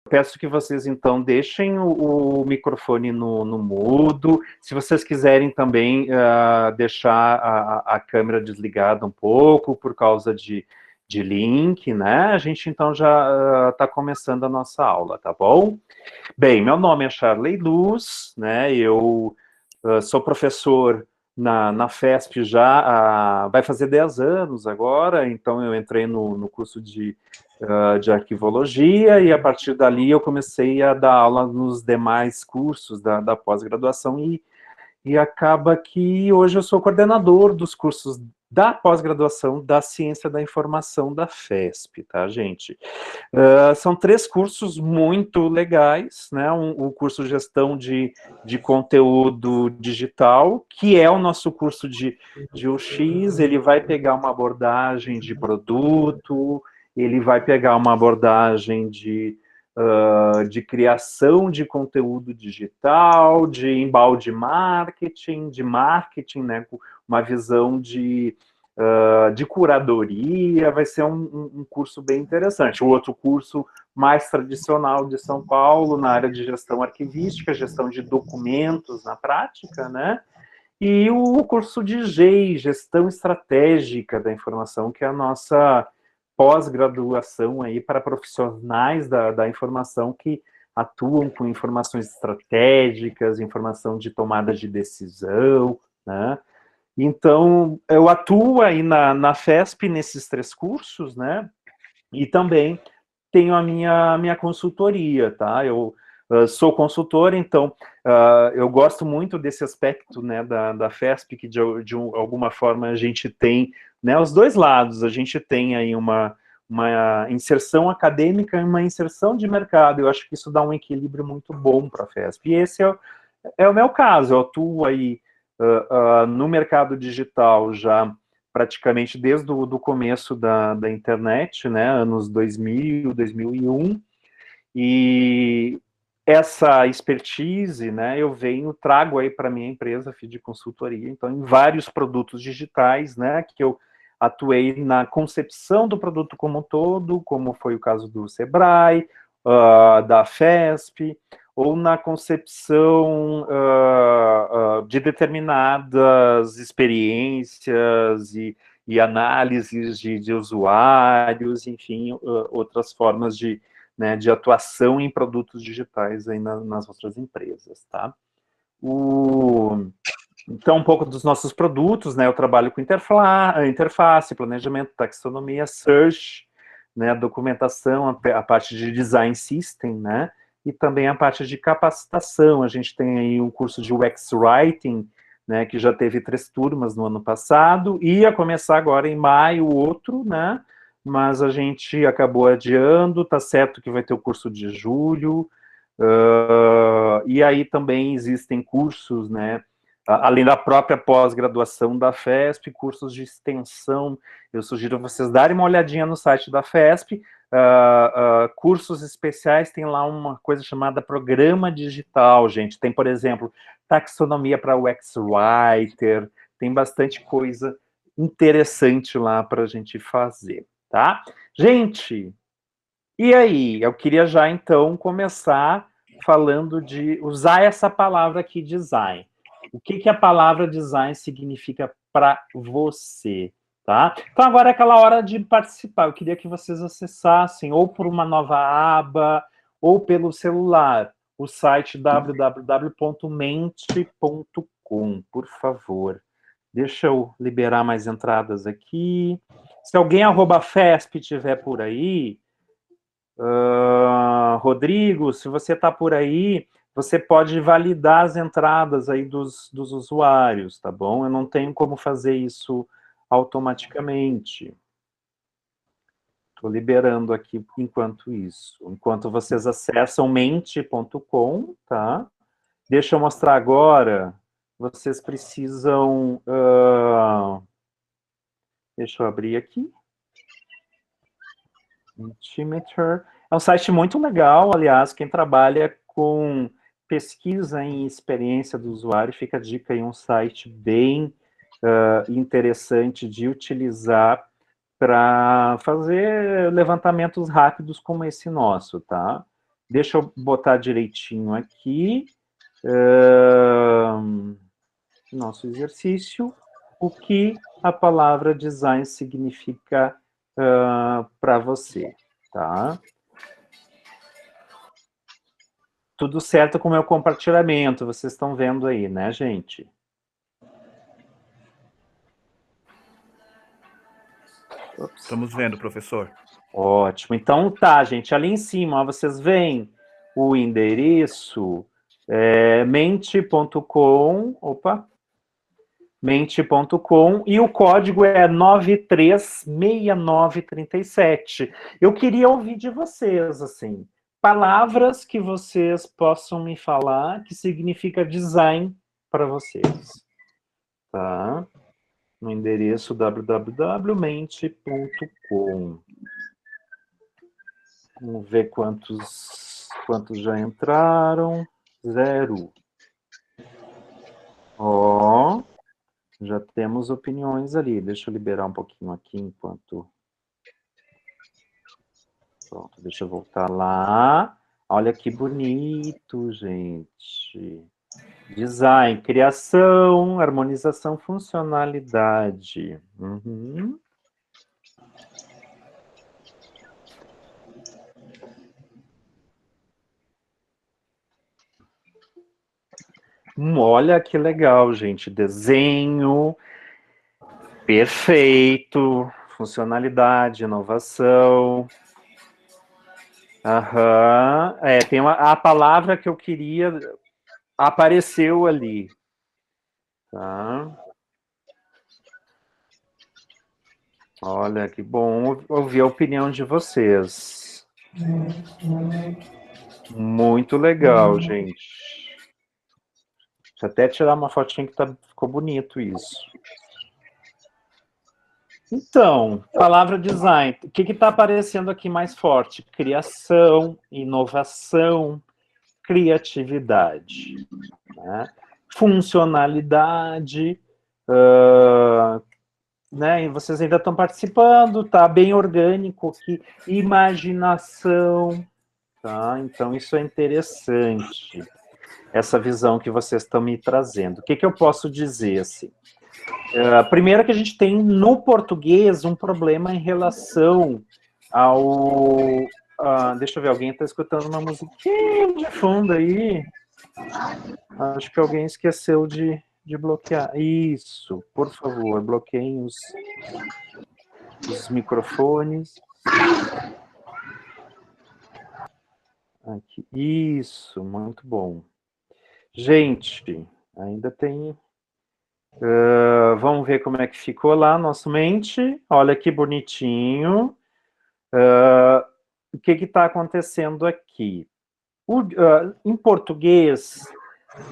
Peço que vocês, então, deixem o microfone no mudo. Se vocês quiserem também deixar a câmera desligada um pouco por causa de link, né? A gente, então, já está começando a nossa aula, tá bom? Bem, meu nome é Charley Luz, né? Eu sou professor na FESP já vai fazer 10 anos agora, então eu entrei no curso de arquivologia, e a partir dali eu comecei a dar aula nos demais cursos da pós-graduação, e acaba que hoje eu sou coordenador dos cursos da pós-graduação da Ciência da Informação da FESP, tá, gente? São 3 cursos muito legais, né? O curso Gestão de Conteúdo Digital, que é o nosso curso de UX, ele vai pegar uma abordagem de produto, ele vai pegar uma abordagem de criação de conteúdo digital, de embalde marketing, né, uma visão de curadoria. Vai ser um curso bem interessante. O outro curso mais tradicional de São Paulo, na área de gestão arquivística, gestão de documentos na prática, né? E o curso de GEI, Gestão Estratégica da Informação, que é a nossa pós-graduação aí para profissionais da informação que atuam com informações estratégicas, informação de tomada de decisão, né? Então, eu atuo aí na FESP nesses 3 cursos, né? E também tenho a minha consultoria, tá? Eu sou consultor, então eu gosto muito desse aspecto, né, da FESP, que de alguma forma a gente tem, né, os dois lados. A gente tem aí uma inserção acadêmica e uma inserção de mercado. Eu acho que isso dá um equilíbrio muito bom para a FESP. E esse é o meu caso. Eu atuo aí no mercado digital já praticamente desde o começo da internet, né, anos 2000, 2001, e essa expertise, né, eu trago aí para minha empresa de consultoria, então, em vários produtos digitais, né, que eu atuei na concepção do produto como um todo, como foi o caso do Sebrae, da FESP, ou na concepção de determinadas experiências e análises de usuários, enfim, outras formas né, de atuação em produtos digitais aí nas outras empresas, tá? Então, um pouco dos nossos produtos, né? Eu trabalho com interface, planejamento, taxonomia, search, né? Documentação, a parte de design system, né? E também a parte de capacitação. A gente tem aí um curso de UX Writing, né? Que já teve 3 turmas no ano passado, ia começar agora em maio outro, né? Mas a gente acabou adiando. Tá certo que vai ter o curso de julho. E aí também existem cursos, né? Além da própria pós-graduação da FESP, cursos de extensão. Eu sugiro vocês darem uma olhadinha no site da FESP. Cursos especiais, tem lá uma coisa chamada Programa Digital, gente. Tem, por exemplo, taxonomia para UX Writer, tem bastante coisa interessante lá para a gente fazer, tá? Gente, e aí? Eu queria já, então, começar falando de usar essa palavra aqui, design. O que a palavra design significa para você, tá? Então, agora é aquela hora de participar. Eu queria que vocês acessassem ou por uma nova aba ou pelo celular o site www.mente.com, por favor. Deixa eu liberar mais entradas aqui. Se alguém @FESP tiver por aí, Rodrigo, se você está por aí, você pode validar as entradas aí dos usuários, tá bom? Eu não tenho como fazer isso automaticamente. Estou liberando aqui enquanto isso. Enquanto vocês acessam mente.com, tá? Deixa eu mostrar agora. Vocês precisam... deixa eu abrir aqui. Mentimeter. É um site muito legal, aliás, quem trabalha com pesquisa em experiência do usuário, fica a dica aí, um site bem interessante de utilizar para fazer levantamentos rápidos como esse nosso, tá? Deixa eu botar direitinho aqui. Nosso exercício. O que a palavra design significa para você, tá? Tudo certo com o meu compartilhamento, vocês estão vendo aí, né, gente? Ops. Estamos vendo, professor. Ótimo. Então, tá, gente, ali em cima, ó, vocês veem o endereço mente.com, mente.com, e o código é 936937. Eu queria ouvir de vocês, assim, palavras que vocês possam me falar que significa design para vocês, tá? No endereço www.mente.com. Vamos ver quantos já entraram. 0. Ó, já temos opiniões ali. Deixa eu liberar um pouquinho aqui enquanto... Pronto, deixa eu voltar lá. Olha que bonito, gente. Design, criação, harmonização, funcionalidade. Uhum. Olha que legal, gente. Desenho, perfeito. Funcionalidade, inovação. Aham. Tem a palavra que eu queria apareceu ali. Tá? Olha, que bom ouvir a opinião de vocês. Muito legal, gente. Deixa eu até tirar uma fotinha que ficou bonito isso. Então, palavra design. O que está aparecendo aqui mais forte? Criação, inovação, criatividade, né? Funcionalidade, né? E vocês ainda estão participando, tá bem orgânico aqui. Imaginação, tá? Então, isso é interessante, essa visão que vocês estão me trazendo. O que eu posso dizer, assim? Primeiro que a gente tem, no português, um problema em relação ao... deixa eu ver, alguém está escutando uma musiquinha de fundo aí. Acho que alguém esqueceu de bloquear. Isso, por favor, bloqueiem os microfones. Aqui. Isso, muito bom. Gente, ainda tem... vamos ver como é que ficou lá nosso mente. Olha que bonitinho. O que está acontecendo aqui? Em português,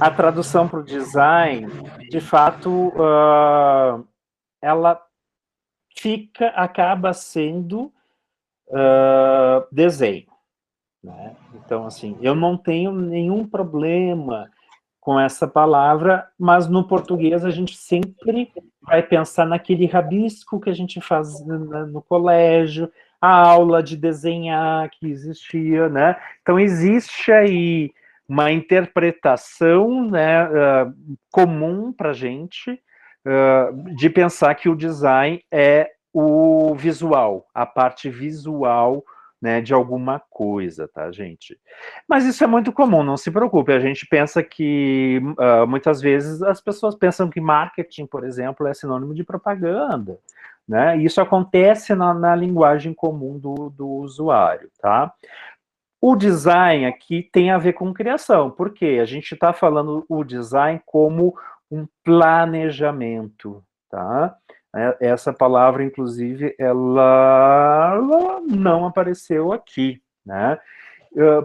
a tradução para o design, de fato, ela acaba sendo desenho, né? Então, assim, eu não tenho nenhum problema com essa palavra, mas no português a gente sempre vai pensar naquele rabisco que a gente faz no colégio, a aula de desenhar que existia, né? Então, existe aí uma interpretação, né, comum para a gente, de pensar que o design é o visual, a parte visual, né, de alguma coisa, tá, gente? Mas isso é muito comum, não se preocupe. A gente pensa que, muitas vezes, as pessoas pensam que marketing, por exemplo, é sinônimo de propaganda, né? Isso acontece na linguagem comum do usuário, tá? O design aqui tem a ver com criação, porque a gente está falando o design como um planejamento, tá? Essa palavra, inclusive, ela não apareceu aqui, né?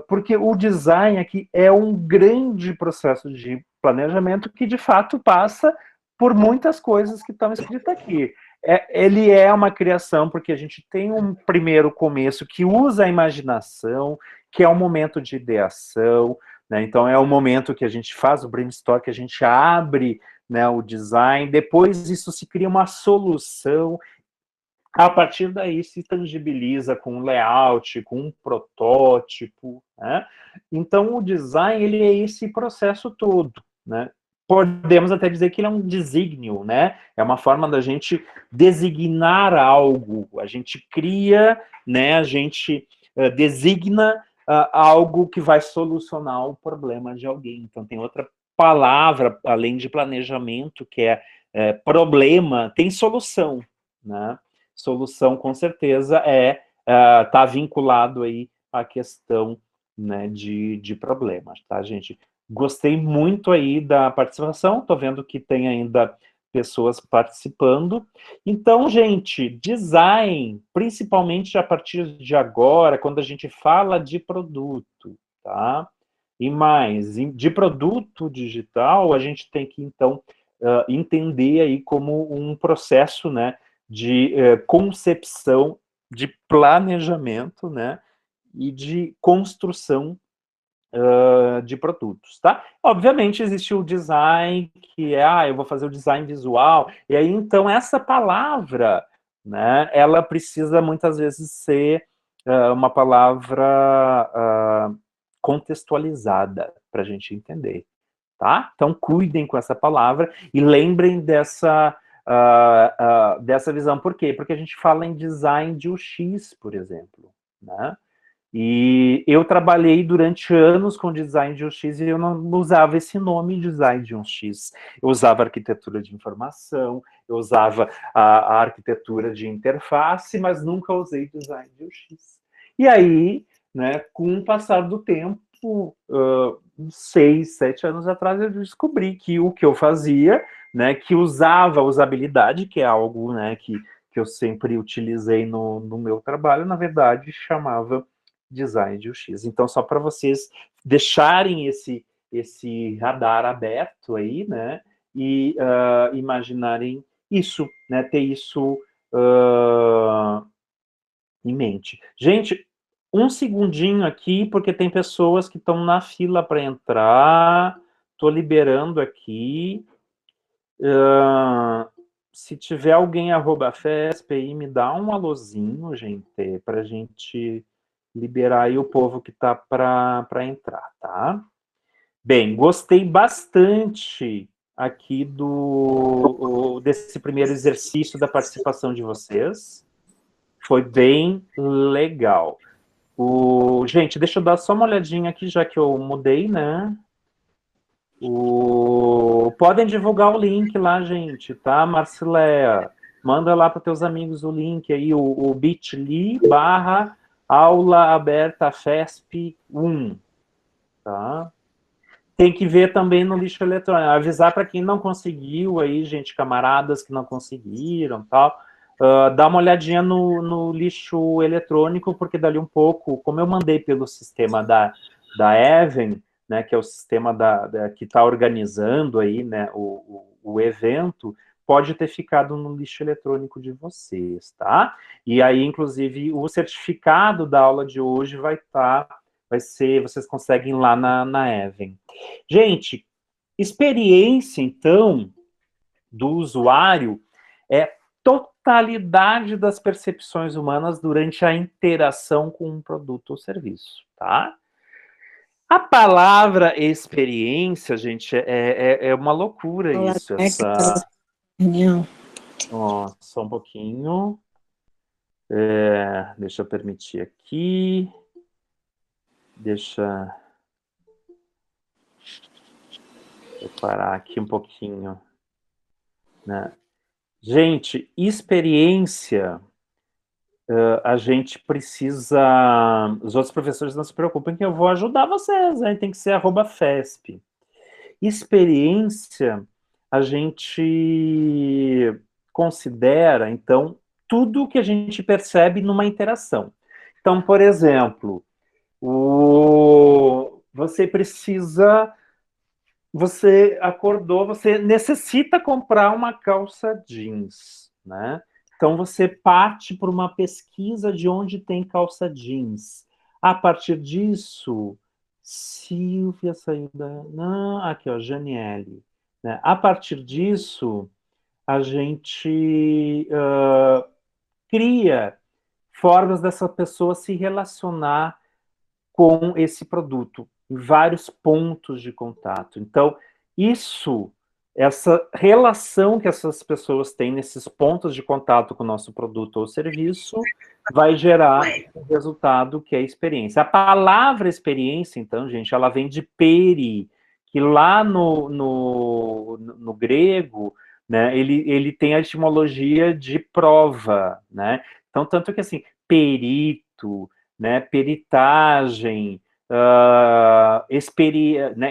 Porque o design aqui é um grande processo de planejamento que, de fato, passa por muitas coisas que estão escritas aqui. Ele é uma criação porque a gente tem um primeiro começo que usa a imaginação, que é um momento de ideação, né? Então é o momento que a gente faz o brainstorm, que a gente abre, né, o design, depois isso se cria uma solução. A partir daí se tangibiliza com um layout, com um protótipo, né? Então o design, ele é esse processo todo, né? Podemos até dizer que ele é um desígnio, né? É uma forma da gente designar algo, a gente cria, né? A gente designa algo que vai solucionar o problema de alguém. Então tem outra palavra, além de planejamento, que é problema, tem solução, né? Solução, com certeza, tá vinculado aí à questão, né, de problemas, tá, gente? Gostei muito aí da participação, tô vendo que tem ainda pessoas participando. Então, gente, design, principalmente a partir de agora, quando a gente fala de produto, tá? E mais, de produto digital, a gente tem que, então, entender aí como um processo, né, de concepção, de planejamento, né, e de construção de produtos, tá? Obviamente existe o design, que eu vou fazer o design visual, e aí então essa palavra, né, ela precisa muitas vezes ser uma palavra contextualizada para a gente entender, tá? Então cuidem com essa palavra e lembrem dessa visão. Por quê? Porque a gente fala em design de UX, por exemplo, né? E eu trabalhei durante anos com design de UX e eu não usava esse nome design de UX. Eu usava arquitetura de informação, eu usava a arquitetura de interface, mas nunca usei design de UX. E aí, né, com o passar do tempo, 6, 7 anos atrás, eu descobri que o que eu fazia, né, que usava a usabilidade, que é algo, né, que eu sempre utilizei no meu trabalho, na verdade, chamava design de UX. Então, só para vocês deixarem esse radar aberto aí, né, e imaginarem isso, né, ter isso em mente. Gente, um segundinho aqui, porque tem pessoas que estão na fila para entrar. Estou liberando aqui. Se tiver alguém @FESP aí, me dá um alôzinho, gente, para a gente liberar aí o povo que está para entrar, tá? Bem, gostei bastante aqui desse primeiro exercício da participação de vocês. Foi bem legal. Gente, deixa eu dar só uma olhadinha aqui, já que eu mudei, né? Podem divulgar o link lá, gente, tá, Marcileia? Manda lá para teus amigos o link aí, o bit.ly / aula aberta FESP 1, tá? Tem que ver também no lixo eletrônico, avisar para quem não conseguiu aí, gente, camaradas que não conseguiram, tal, dá uma olhadinha no lixo eletrônico, porque dali um pouco, como eu mandei pelo sistema da Even, né, que é o sistema que está organizando aí, né, o evento, pode ter ficado no lixo eletrônico de vocês, tá? E aí, inclusive, o certificado da aula de hoje vai ser, vocês conseguem lá na Even. Gente, experiência, então, do usuário é totalidade das percepções humanas durante a interação com um produto ou serviço, tá? A palavra experiência, gente, é uma loucura Olá, isso, Marta, essa... reunião. Ó, só um pouquinho. Deixa eu permitir aqui. Deixa eu parar aqui um pouquinho, né? Gente, experiência, a gente precisa... Os outros professores não se preocupem que eu vou ajudar vocês, né? Tem que ser @FESP. Experiência, a gente considera, então, tudo que a gente percebe numa interação. Então, por exemplo, você acordou, você necessita comprar uma calça jeans, né? Então você parte por uma pesquisa de onde tem calça jeans. A partir disso, Silvia saiu da... Não, aqui, ó, Janiele. Né? A partir disso, a gente cria formas dessa pessoa se relacionar com esse produto, em vários pontos de contato. Então, essa relação que essas pessoas têm nesses pontos de contato com o nosso produto ou serviço, vai gerar o resultado que é a experiência. A palavra experiência, então, gente, ela vem de peri, que lá no grego, né, ele tem a etimologia de prova, né? Então, tanto que assim, perito, né, peritagem,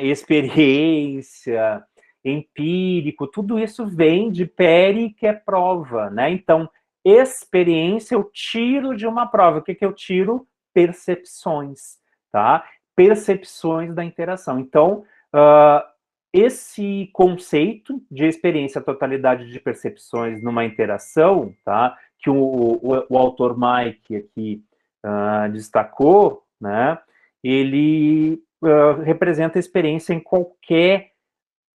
experiência, empírico, tudo isso vem de peri, que é prova, né? Então, experiência eu tiro de uma prova. O que eu tiro? Percepções, tá? Percepções da interação. Então, esse conceito de experiência, totalidade de percepções numa interação, tá? Que o autor Mike aqui destacou, né? Ele representa a experiência em qualquer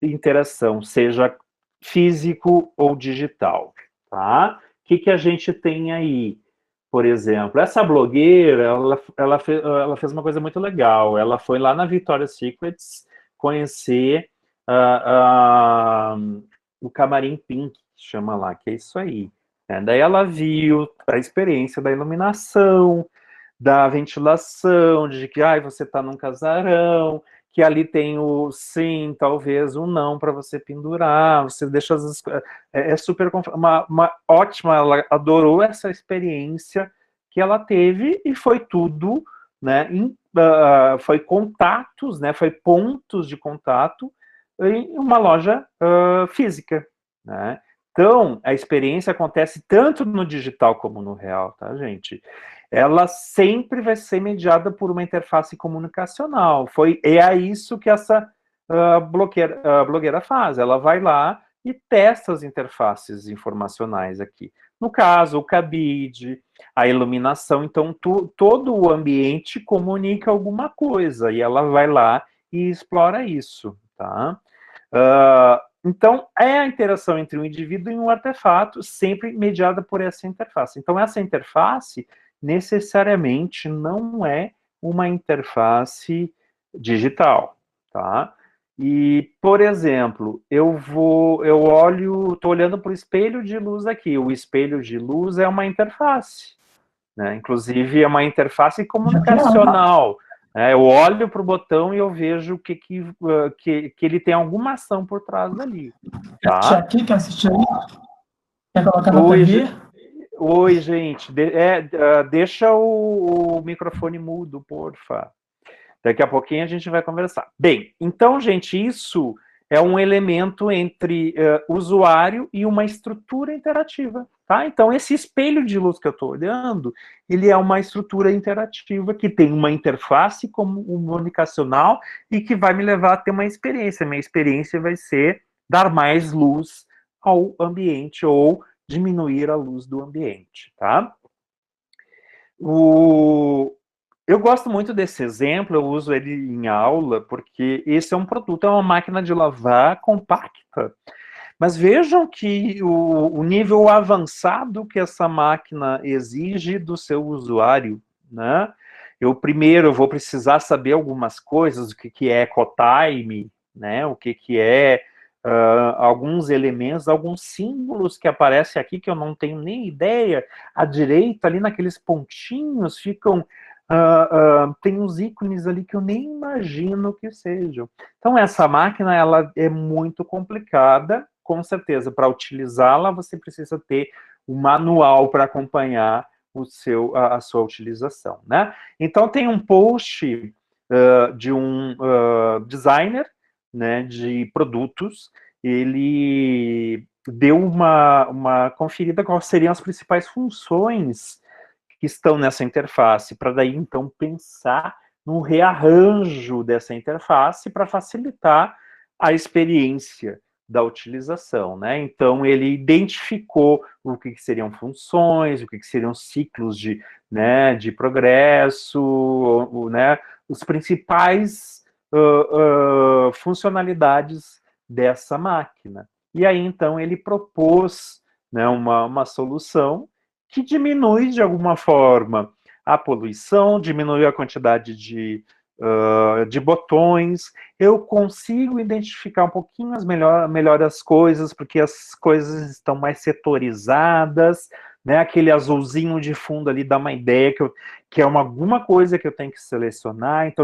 interação, seja físico ou digital, tá? O que a gente tem aí? Por exemplo, essa blogueira, ela fez uma coisa muito legal. Ela foi lá na Victoria's Secrets conhecer o Camarim Pink, que chama lá, que é isso aí. Daí ela viu a experiência da iluminação, da ventilação, de que você está num casarão, que ali tem o sim, talvez o não para você pendurar, você deixa as é super uma ótima, ela adorou essa experiência que ela teve e foi tudo, né, foi contatos, né, foi pontos de contato em uma loja física, né? Então, a experiência acontece tanto no digital como no real, tá, gente? Ela sempre vai ser mediada por uma interface comunicacional. É isso que essa blogueira faz. Ela vai lá e testa as interfaces informacionais aqui. No caso, o cabide, a iluminação. Então, todo o ambiente comunica alguma coisa e ela vai lá e explora isso, tá? Então, é a interação entre um indivíduo e um artefato, sempre mediada por essa interface. Então, essa interface necessariamente não é uma interface digital, tá? E, por exemplo, eu estou olhando para o espelho de luz aqui. O espelho de luz é uma interface, né? Inclusive, é uma interface comunicacional. Eu olho para o botão e eu vejo que ele tem alguma ação por trás dali. Tá? Aqui, quer assistir aí? Quer colocar na Oi, TV? oi, gente. Deixa o microfone mudo, porfa. Daqui a pouquinho a gente vai conversar. Bem, então, gente, isso é um elemento entre usuário e uma estrutura interativa, tá? Então, esse espelho de luz que eu estou olhando, ele é uma estrutura interativa que tem uma interface comunicacional e que vai me levar a ter uma experiência. Minha experiência vai ser dar mais luz ao ambiente ou diminuir a luz do ambiente, tá? Eu gosto muito desse exemplo, eu uso ele em aula, porque esse é um produto, é uma máquina de lavar compacta. Mas vejam que o nível avançado que essa máquina exige do seu usuário, né? Primeiro vou precisar saber algumas coisas, o que é ecotime, né? O que é alguns elementos, alguns símbolos que aparecem aqui que eu não tenho nem ideia. À direita, ali naqueles pontinhos, ficam tem uns ícones ali que eu nem imagino que sejam. Então, essa máquina, ela é muito complicada, com certeza. Para utilizá-la, você precisa ter um manual para acompanhar a sua utilização, né? Então, tem um post de um designer, né, de produtos. Ele deu uma conferida quais seriam as principais funções que estão nessa interface, para daí, então, pensar num rearranjo dessa interface para facilitar a experiência da utilização, né? Então, ele identificou o que seriam funções, o que seriam ciclos de progresso, né? Os principais funcionalidades dessa máquina. E aí, então, ele propôs, né, uma solução que diminui de alguma forma a poluição, diminui a quantidade de botões, eu consigo identificar um pouquinho melhor as coisas, porque as coisas estão mais setorizadas, né? Aquele azulzinho de fundo ali dá uma ideia que é alguma coisa que eu tenho que selecionar, então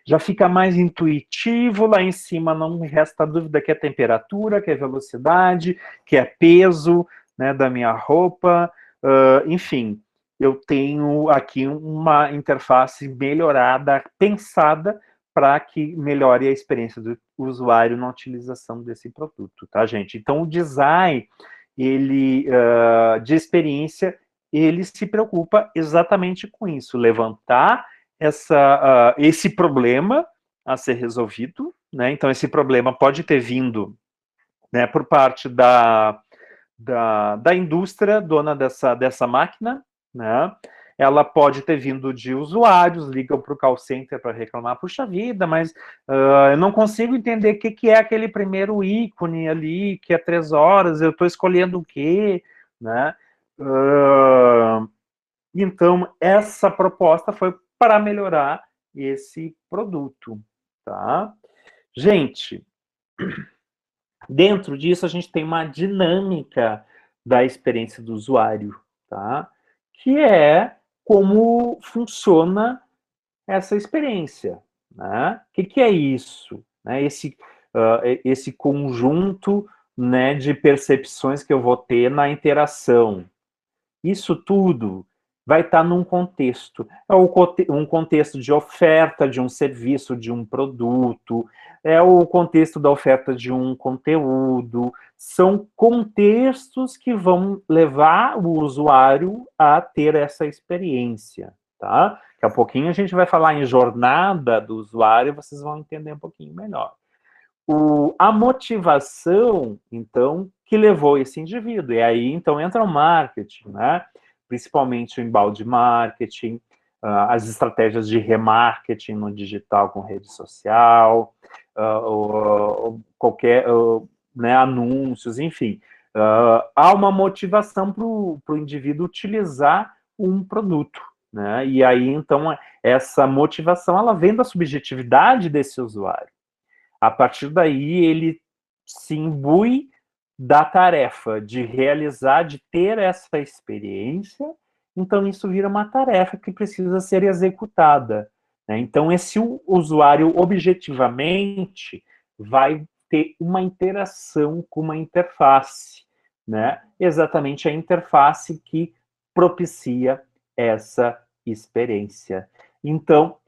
já fica mais intuitivo, lá em cima não me resta dúvida que é temperatura, que é velocidade, que é peso, né, da minha roupa, enfim, eu tenho aqui uma interface melhorada, pensada para que melhore a experiência do usuário na utilização desse produto, tá, gente? Então, o design, ele, de experiência, ele se preocupa exatamente com isso, levantar esse problema a ser resolvido, né? Então, esse problema pode ter vindo, né, por parte da indústria dona dessa máquina, né? Ela pode ter vindo de usuários, ligam para o call center para reclamar, puxa vida, mas eu não consigo entender o que é aquele primeiro ícone ali, que é 3 horas, eu estou escolhendo o quê, né? Então, essa proposta foi para melhorar esse produto, tá? Gente, dentro disso, a gente tem uma dinâmica da experiência do usuário, tá? Que é como funciona essa experiência, né? O que é isso? Né? Esse conjunto, né, de percepções que eu vou ter na interação. Isso tudo vai estar num contexto. É um contexto de oferta de um serviço, de um produto, é o contexto da oferta de um conteúdo. São contextos que vão levar o usuário a ter essa experiência, tá? Daqui a pouquinho a gente vai falar em jornada do usuário, vocês vão entender um pouquinho melhor. A motivação, então, que levou esse indivíduo. E aí, então, entra o marketing, né? Principalmente o inbound marketing, as estratégias de remarketing no digital com rede social, qualquer, né, anúncios, enfim. Há uma motivação para o indivíduo utilizar um produto, né? E aí, então, essa motivação, ela vem da subjetividade desse usuário. A partir daí, ele se imbui da tarefa de realizar, de ter essa experiência, então isso vira uma tarefa que precisa ser executada, né? Então, esse usuário, objetivamente, vai ter uma interação com uma interface, né? Exatamente a interface que propicia essa experiência. Então,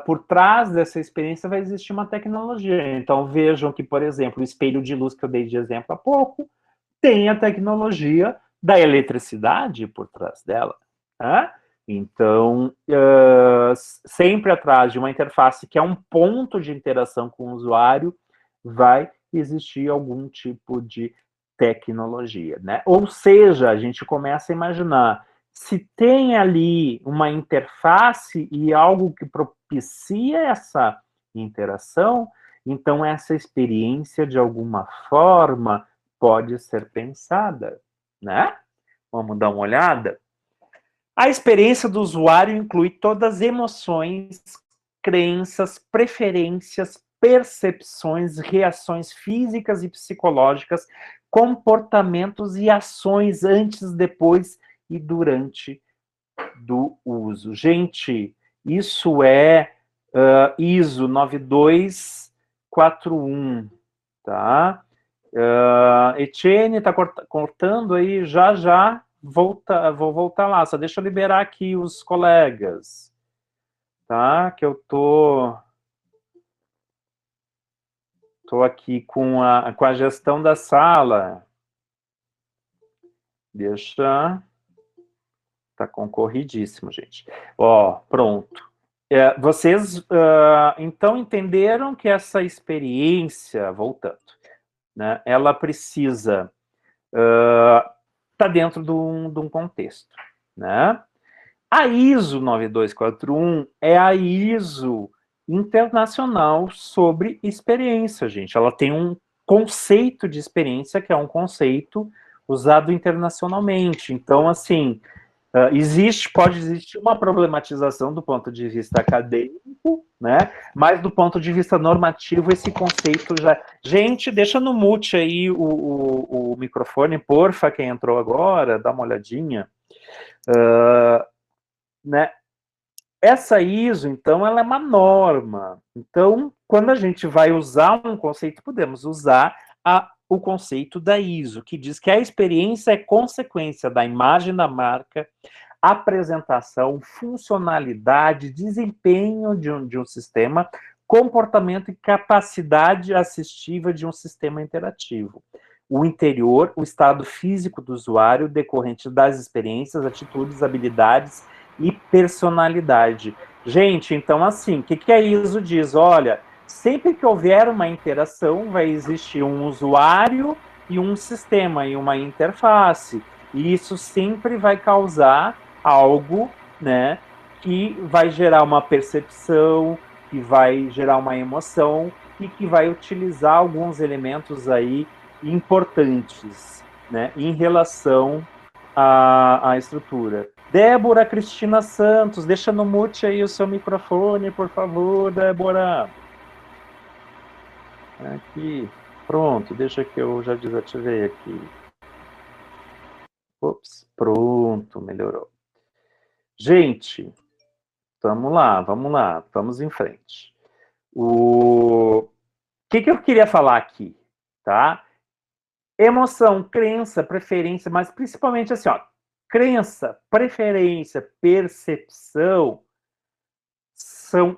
por trás dessa experiência vai existir uma tecnologia. Então, vejam que, por exemplo, o espelho de luz que eu dei de exemplo há pouco, tem a tecnologia da eletricidade por trás dela. Né? Então, sempre atrás de uma interface que é um ponto de interação com o usuário, vai existir algum tipo de tecnologia. Né? Ou seja, a gente começa a imaginar, se tem ali uma interface e algo que propicia essa interação, então essa experiência, de alguma forma, pode ser pensada, né? Vamos dar uma olhada? A experiência do usuário inclui todas as emoções, crenças, preferências, percepções, reações físicas e psicológicas, comportamentos e ações antes, depois e durante do uso. Gente, isso é ISO 9241, tá? Etienne está cortando aí, já vou voltar lá, só deixa eu liberar aqui os colegas, tá? Que eu tô aqui com a gestão da sala. Deixa... Tá concorridíssimo, gente. Ó, pronto. Vocês, então, entenderam que essa experiência, voltando, né, ela precisa estar dentro de um contexto, né? A ISO 9241 é a ISO internacional sobre experiência, gente. Ela tem um conceito de experiência que é um conceito usado internacionalmente. Então, assim, pode existir uma problematização do ponto de vista acadêmico, né? Mas do ponto de vista normativo, esse conceito já... Gente, deixa no mute aí o microfone, porfa, quem entrou agora, dá uma olhadinha. Né? Essa ISO, então, ela é uma norma. Então, quando a gente vai usar um conceito, podemos usar o conceito da ISO, que diz que a experiência é consequência da imagem da marca, apresentação, funcionalidade, desempenho de um sistema, comportamento e capacidade assistiva de um sistema interativo. O interior, o estado físico do usuário, decorrente das experiências, atitudes, habilidades e personalidade. Gente, então assim, o que a ISO diz? Olha, sempre que houver uma interação, vai existir um usuário e um sistema, e uma interface. E isso sempre vai causar algo, né, que vai gerar uma percepção, que vai gerar uma emoção e que vai utilizar alguns elementos aí importantes, né, em relação à estrutura. Débora Cristina Santos, deixa no mute aí o seu microfone, por favor, Débora. Aqui, pronto, deixa que eu já desativei aqui. Ops, pronto, melhorou. Gente, vamos lá, vamos em frente. O que eu queria falar aqui, tá? Emoção, crença, preferência, mas principalmente assim, ó, crença, preferência, percepção são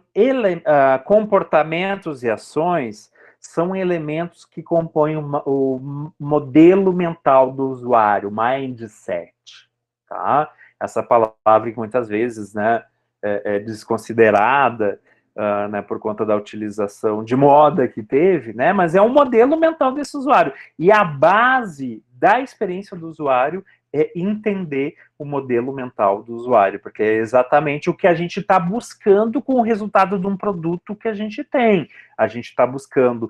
comportamentos e ações são elementos que compõem o modelo mental do usuário, mindset, tá? Essa palavra que muitas vezes, né, é desconsiderada, né, por conta da utilização de moda que teve, né, mas é um modelo mental desse usuário. E a base da experiência do usuário é entender o modelo mental do usuário, porque é exatamente o que a gente está buscando com o resultado de um produto que a gente tem. A gente está buscando,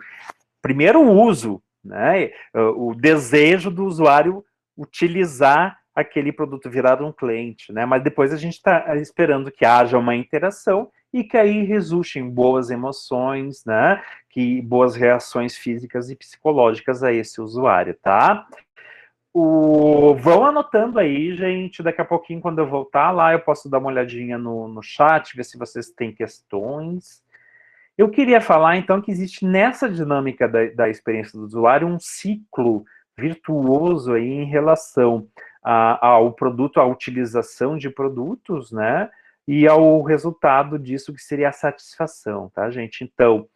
primeiro, o uso, né, o desejo do usuário utilizar aquele produto virado um cliente, né, mas depois a gente está esperando que haja uma interação e que aí resulte em boas emoções, né, que boas reações físicas e psicológicas a esse usuário, tá? Vão anotando aí, gente. Daqui a pouquinho, quando eu voltar lá, eu posso dar uma olhadinha no chat, ver se vocês têm questões. Eu queria falar, então, que existe nessa dinâmica da experiência do usuário um ciclo virtuoso aí em relação ao produto, à utilização de produtos, né? E ao resultado disso, que seria a satisfação, tá, gente? Então,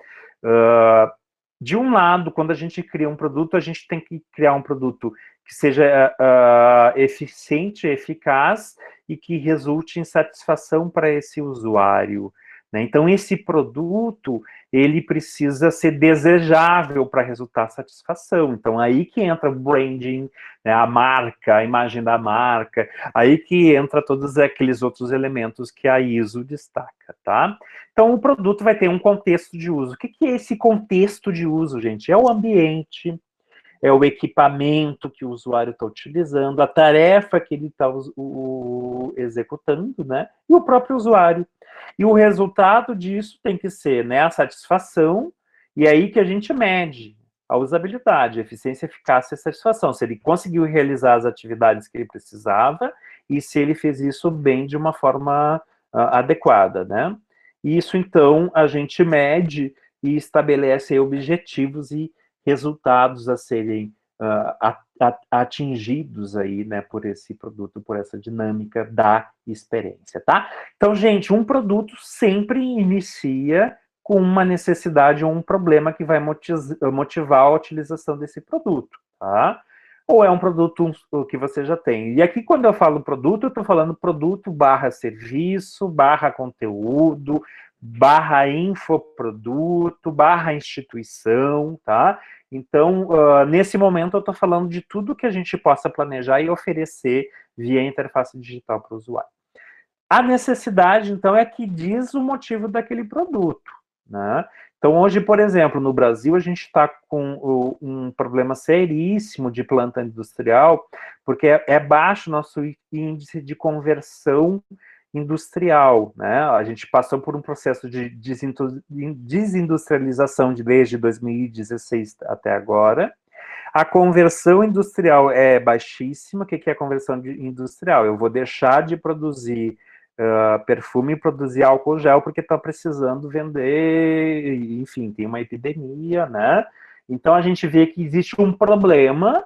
de um lado, quando a gente cria um produto, a gente tem que criar um produto que seja eficiente, eficaz e que resulte em satisfação para esse usuário, né? Então, esse produto, ele precisa ser desejável para resultar satisfação. Então, aí que entra o branding, né, a marca, a imagem da marca, aí que entra todos aqueles outros elementos que a ISO destaca, tá? Então, o produto vai ter um contexto de uso. O que é esse contexto de uso, gente? É o ambiente, é o equipamento que o usuário está utilizando, a tarefa que ele está executando, né? E o próprio usuário. E o resultado disso tem que ser, né, a satisfação, e aí que a gente mede a usabilidade, a eficiência, eficácia e satisfação. Se ele conseguiu realizar as atividades que ele precisava e se ele fez isso bem de uma forma adequada, né? Isso, então, a gente mede e estabelece objetivos e resultados a serem atingidos aí, né, por esse produto, por essa dinâmica da experiência, tá? Então, gente, um produto sempre inicia com uma necessidade ou um problema que vai motivar a utilização desse produto, tá? Ou é um produto que você já tem. E aqui, quando eu falo produto, eu estou falando produto barra serviço, barra conteúdo, barra infoproduto, barra instituição, tá? Então, nesse momento, eu estou falando de tudo que a gente possa planejar e oferecer via interface digital para o usuário. A necessidade, então, é que diz o motivo daquele produto, né? Então, hoje, por exemplo, no Brasil, a gente está com um problema seríssimo de planta industrial, porque é baixo o nosso índice de conversão industrial, né? A gente passou por um processo de desindustrialização desde 2016 até agora. A conversão industrial é baixíssima. O que é a conversão industrial? Eu vou deixar de produzir perfume e produzir álcool gel porque está precisando vender, enfim, tem uma epidemia, né? Então a gente vê que existe um problema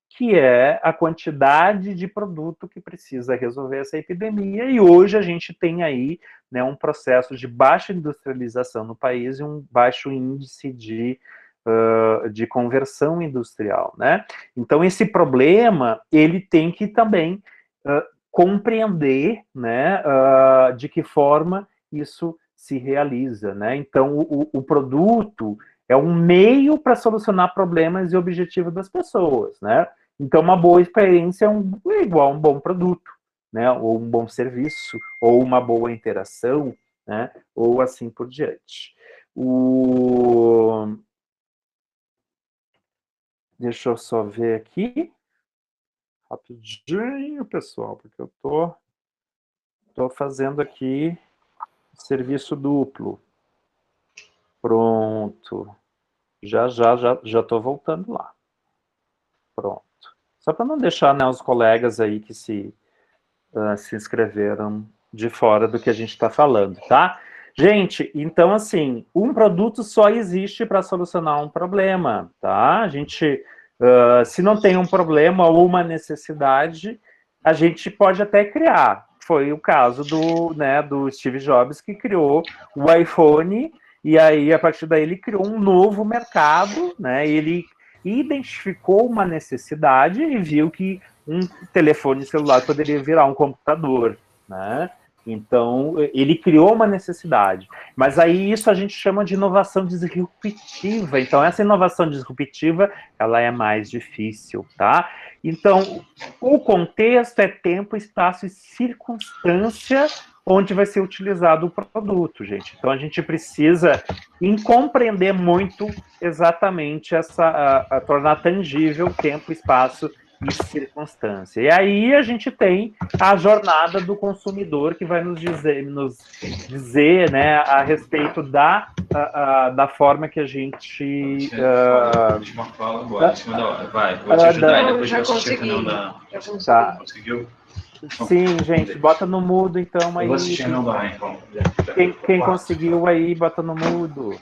que é a quantidade de produto que precisa resolver essa epidemia, e hoje a gente tem aí, né, um processo de baixa industrialização no país e um baixo índice de conversão industrial, né? Então esse problema, ele tem que também compreender, né, de que forma isso se realiza, né? Então o produto é um meio para solucionar problemas e objetivos das pessoas, né? Então uma boa experiência é igual a um bom produto, né? Ou um bom serviço, ou uma boa interação, né? Ou assim por diante. Deixa eu só ver aqui, rapidinho, pessoal, porque eu tô fazendo aqui serviço duplo. Pronto. Já tô voltando lá. Pronto. Só para não deixar, né, os colegas aí que se inscreveram de fora do que a gente está falando, tá? Gente, então, assim, um produto só existe para solucionar um problema, tá? A gente, se não tem um problema ou uma necessidade, a gente pode até criar. Foi o caso do Steve Jobs, que criou o iPhone, e aí, a partir daí, ele criou um novo mercado, né? Ele identificou uma necessidade e viu que um telefone celular poderia virar um computador, né? Então, ele criou uma necessidade. Mas aí isso a gente chama de inovação disruptiva. Então, essa inovação disruptiva, ela é mais difícil, tá? Então, o contexto é tempo, espaço e circunstância onde vai ser utilizado o produto, gente. Então, a gente precisa compreender muito exatamente a tornar tangível tempo, espaço e circunstância. E aí a gente tem a jornada do consumidor, que vai nos dizer, né, a respeito da forma que a gente... última fala agora, em cima da hora. Vai, vou te ajudar e depois já eu assistir consegui. a reunião da... Tá. Conseguiu? Sim, gente, bota no mudo, então, aí. Eu vou assistir a reunião da então. Quem conseguiu aí, bota no mudo.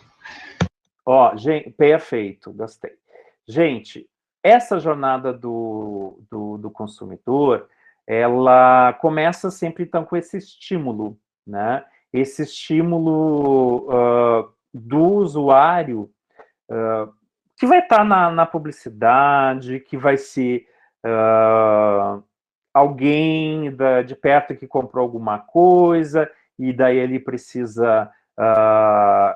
Ó, gente, perfeito, gostei. Gente, essa jornada do consumidor, ela começa sempre, então, com esse estímulo, né? Esse estímulo do usuário, que vai estar na publicidade, que vai ser alguém de perto que comprou alguma coisa, e daí ele precisa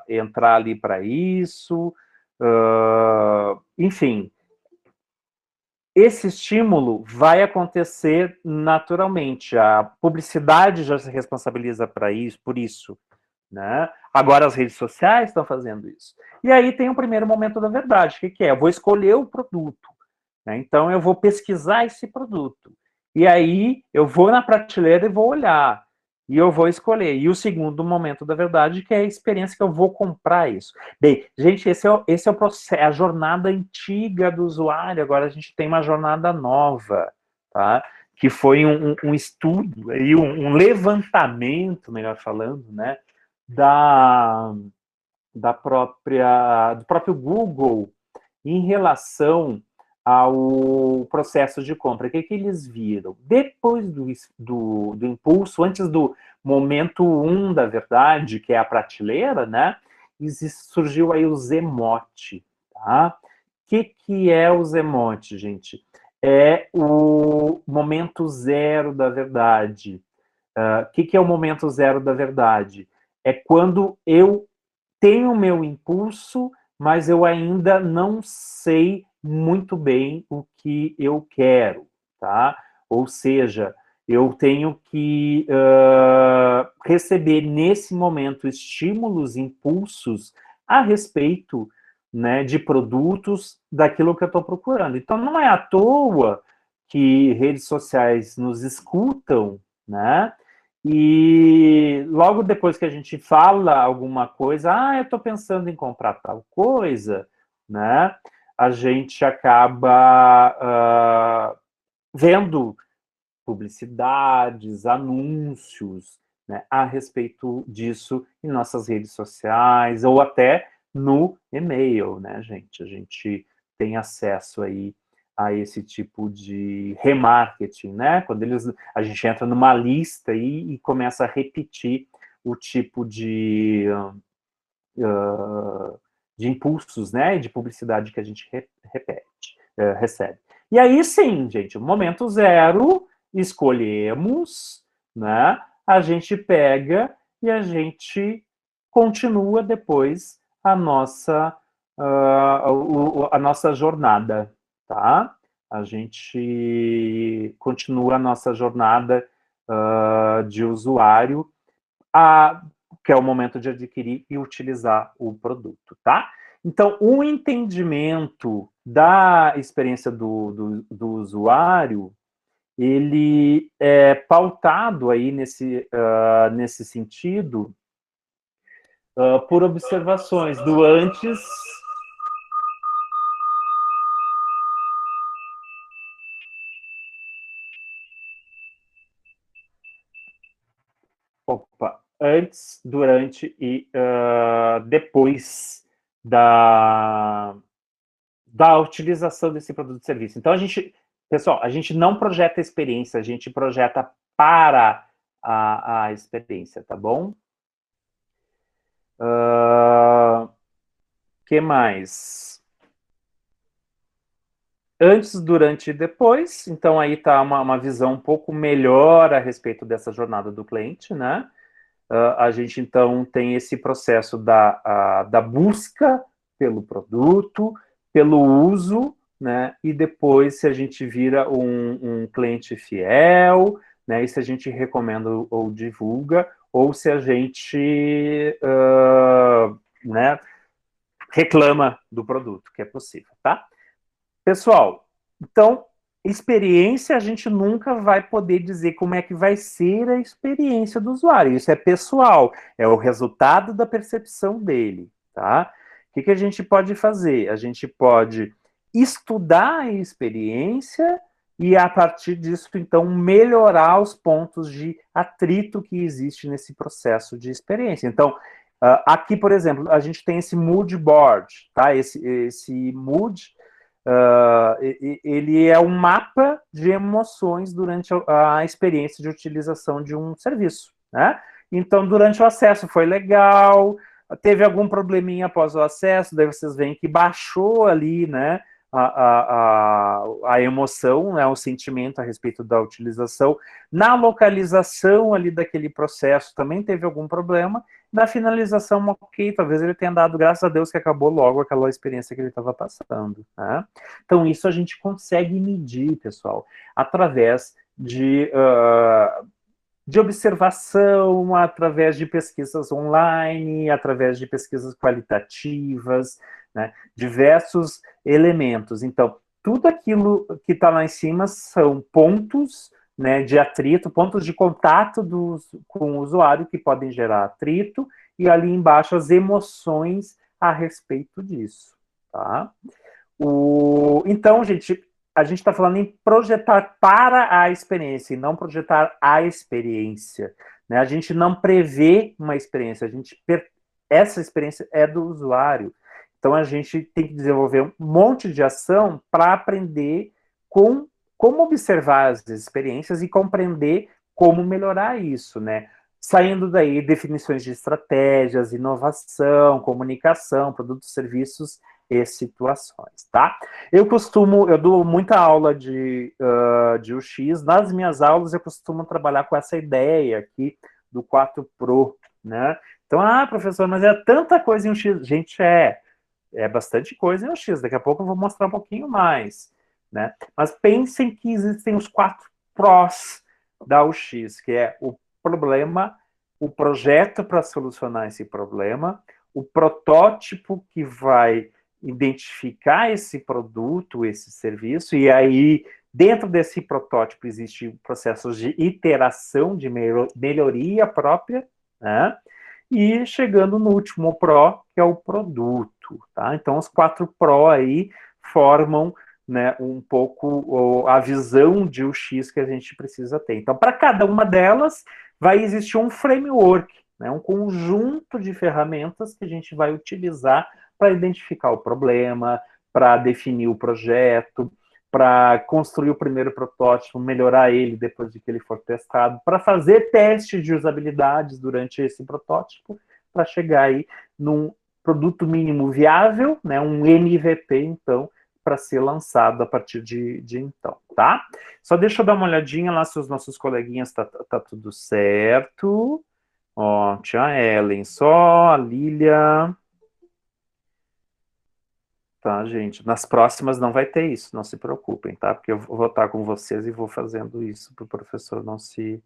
entrar ali para isso, enfim. Esse estímulo vai acontecer naturalmente. A publicidade já se responsabiliza por isso, né? Agora as redes sociais estão fazendo isso. E aí tem o primeiro momento da verdade. O que é? Eu vou escolher o produto, né? Então eu vou pesquisar esse produto. E aí eu vou na prateleira e vou olhar. E eu vou escolher. E o segundo momento da verdade, que é a experiência que eu vou comprar isso. Bem, gente, esse é o processo, a jornada antiga do usuário. Agora a gente tem uma jornada nova, tá? Que foi um estudo, aí, um levantamento, melhor falando, né? Do próprio Google em relação ao processo de compra. O que eles viram? Depois do impulso, antes do momento 1 da verdade, que é a prateleira, né? Surgiu aí o Zemote, tá? O que é o Zemote, gente? É o momento zero da verdade. O que é o momento zero da verdade? É quando eu tenho o meu impulso, mas eu ainda não sei muito bem o que eu quero, tá? Ou seja, eu tenho que receber nesse momento estímulos, impulsos a respeito, né, de produtos daquilo que eu estou procurando. Então, não é à toa que redes sociais nos escutam, né? E logo depois que a gente fala alguma coisa, eu estou pensando em comprar tal coisa, né? A gente acaba vendo publicidades, anúncios, né, a respeito disso em nossas redes sociais ou até no e-mail, né, gente? A gente tem acesso aí a esse tipo de remarketing, né? Quando a gente entra numa lista e começa a repetir o tipo de impulsos, né, de publicidade que a gente recebe. E aí sim, gente, o momento zero, escolhemos, né, a gente pega e a gente continua depois a nossa, a nossa jornada, tá? A gente continua a nossa jornada de usuário, que é o momento de adquirir e utilizar o produto, tá? Então, o entendimento da experiência do usuário, ele é pautado aí nesse sentido por observações do antes. Antes, durante e depois da utilização desse produto e serviço. Então, pessoal, a gente não projeta a experiência, a gente projeta para a experiência, tá bom? Que mais? Antes, durante e depois. Então, aí está uma visão um pouco melhor a respeito dessa jornada do cliente, né? A gente, então, tem esse processo da busca pelo produto, pelo uso, né? E depois, se a gente vira um cliente fiel, né? E se a gente recomenda ou divulga, ou se a gente né, reclama do produto, que é possível, tá? Pessoal, então, experiência, a gente nunca vai poder dizer como é que vai ser a experiência do usuário. Isso é pessoal, é o resultado da percepção dele, tá? O que a gente pode fazer? A gente pode estudar a experiência e, a partir disso, então, melhorar os pontos de atrito que existe nesse processo de experiência. Então, aqui, por exemplo, a gente tem esse mood board, tá? Esse mood ele é um mapa de emoções durante a experiência de utilização de um serviço, né? Então, durante o acesso foi legal, teve algum probleminha após o acesso, daí vocês veem que baixou ali, né, a emoção, né, o sentimento a respeito da utilização. Na localização ali daquele processo também teve algum problema. Na finalização, ok, talvez ele tenha dado, graças a Deus, que acabou logo aquela experiência que ele estava passando, né? Então, isso a gente consegue medir, pessoal, através de observação, através de pesquisas online, através de pesquisas qualitativas, né? Diversos elementos. Então, tudo aquilo que está lá em cima são pontos, né, de atrito, pontos de contato com o usuário que podem gerar atrito, e ali embaixo as emoções a respeito disso, tá? Então, gente, a gente está falando em projetar para a experiência e não projetar a experiência, né? A gente não prevê uma experiência, essa experiência é do usuário. Então, a gente tem que desenvolver um monte de ação para aprender como observar as experiências e compreender como melhorar isso, né? Saindo daí, definições de estratégias, inovação, comunicação, produtos, serviços e situações, tá? Eu dou muita aula de UX. Nas minhas aulas, eu costumo trabalhar com essa ideia aqui do 4 Pro, né? Então, professor, mas é tanta coisa em UX. Gente, é bastante coisa em UX. Daqui a pouco eu vou mostrar um pouquinho mais, né? Mas pensem que existem os 4 Pros da UX, que é o problema, o projeto para solucionar esse problema, o protótipo que vai identificar esse produto, esse serviço, e aí, dentro desse protótipo, existem processos de iteração, de melhoria própria, né? E chegando no último Pro, que é o produto, tá? Então, os 4 Pro aí formam, né, um pouco a visão de UX que a gente precisa ter. Então, para cada uma delas, vai existir um framework, né, um conjunto de ferramentas que a gente vai utilizar para identificar o problema, para definir o projeto, para construir o primeiro protótipo, melhorar ele depois de que ele for testado, para fazer testes de usabilidade durante esse protótipo, para chegar aí num produto mínimo viável, né, um MVP, então, para ser lançado a partir de então, tá? Só deixa eu dar uma olhadinha lá se os nossos coleguinhas tá tudo certo. Ó, tia Ellen, só a Lília. Tá, gente? Nas próximas não vai ter isso, não se preocupem, tá? Porque eu vou estar com vocês e vou fazendo isso para o professor não se...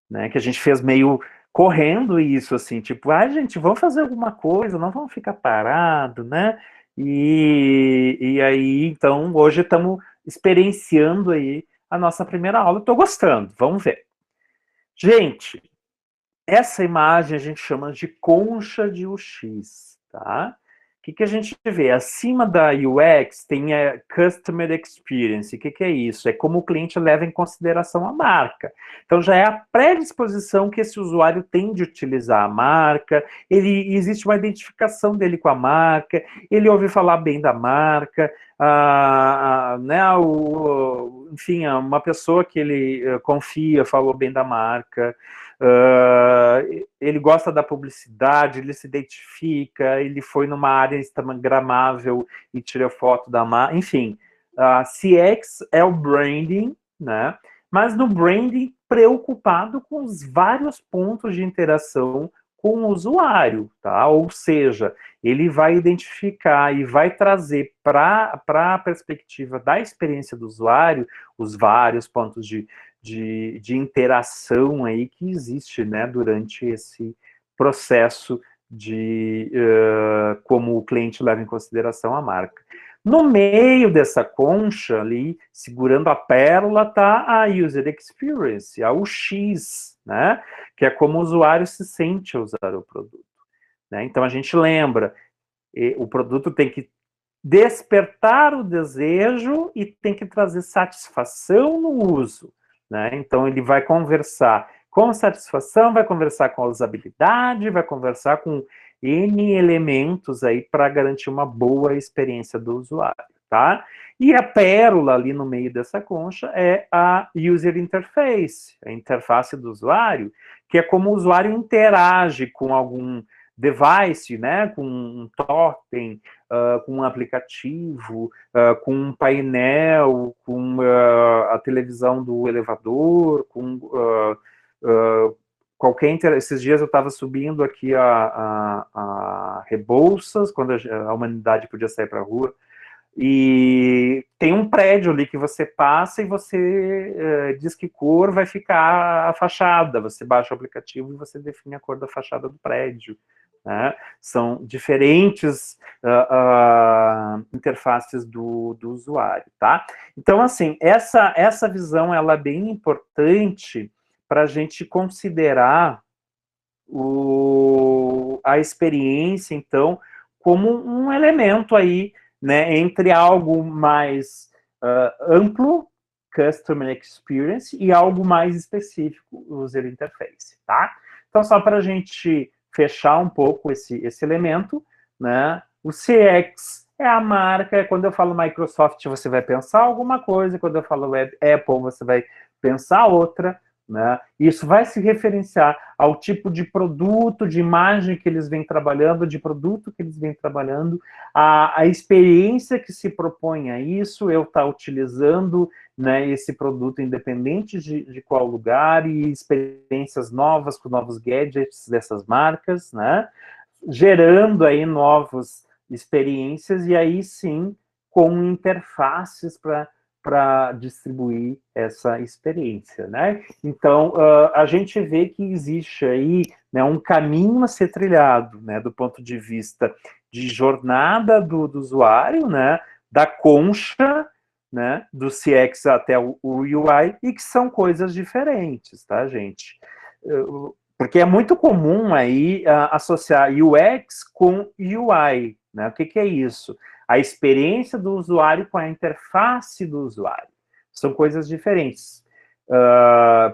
né? Que a gente fez meio correndo isso, assim, tipo, gente, vamos fazer alguma coisa, não vamos ficar parado, né? E aí, então, hoje estamos experienciando aí a nossa primeira aula. Estou gostando, vamos ver. Gente, essa imagem a gente chama de concha de UX, tá? O que a gente vê? Acima da UX tem a Customer Experience. O que é isso? É como o cliente leva em consideração a marca. Então, já é a predisposição que esse usuário tem de utilizar a marca, existe uma identificação dele com a marca, ele ouve falar bem da marca, né, enfim, uma pessoa que ele confia falou bem da marca, ele gosta da publicidade, ele se identifica, ele foi numa área instagramável e tira foto da marca, enfim, CX é o branding, né? Mas no branding preocupado com os vários pontos de interação com o usuário, tá? Ou seja, ele vai identificar e vai trazer para a perspectiva da experiência do usuário os vários pontos de interação aí que existe, né, durante esse processo de como o cliente leva em consideração a marca. No meio dessa concha ali, segurando a pérola, está a User Experience, a UX, né, que é como o usuário se sente ao usar o produto, né? Então, a gente lembra, o produto tem que despertar o desejo e tem que trazer satisfação no uso, né? Então, ele vai conversar com satisfação, vai conversar com a usabilidade, vai conversar com N elementos aí para garantir uma boa experiência do usuário, tá? E a pérola ali no meio dessa concha é a User Interface, a interface do usuário, que é como o usuário interage com algum device, né, com um totem, com um aplicativo, com um painel, com a televisão do elevador, com qualquer... Esses dias eu estava subindo aqui a Rebouças, quando a humanidade podia sair para a rua, e tem um prédio ali que você passa e você diz que cor vai ficar a fachada, você baixa o aplicativo e você define a cor da fachada do prédio, né? São diferentes interfaces do usuário, tá? Então, assim, essa visão, ela é bem importante para a gente considerar a experiência, então, como um elemento aí, né, entre algo mais amplo, Customer Experience, e algo mais específico, User Interface, tá? Então, só para a gente fechar um pouco esse elemento, né, o CX é a marca, quando eu falo Microsoft, você vai pensar alguma coisa, quando eu falo Apple, você vai pensar outra, né? Isso vai se referenciar ao tipo de produto, de imagem que eles vêm trabalhando, de produto que eles vêm trabalhando, a experiência que se propõe a isso, eu estar utilizando, né, esse produto independente de qual lugar, e experiências novas com novos gadgets dessas marcas, né, gerando aí novas experiências, e aí sim com interfaces para para distribuir essa experiência, né? Então, a gente vê que existe aí, né, um caminho a ser trilhado, né, do ponto de vista de jornada do usuário, né, da concha, né, do CX até o UI, e que são coisas diferentes, tá, gente? Porque é muito comum aí associar UX com UI, né? O que é isso? A experiência do usuário com a interface do usuário. São coisas diferentes.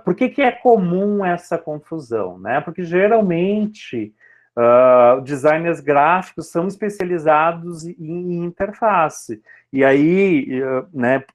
Por que é comum essa confusão? Né? Porque geralmente designers gráficos são especializados em interface. E aí, né,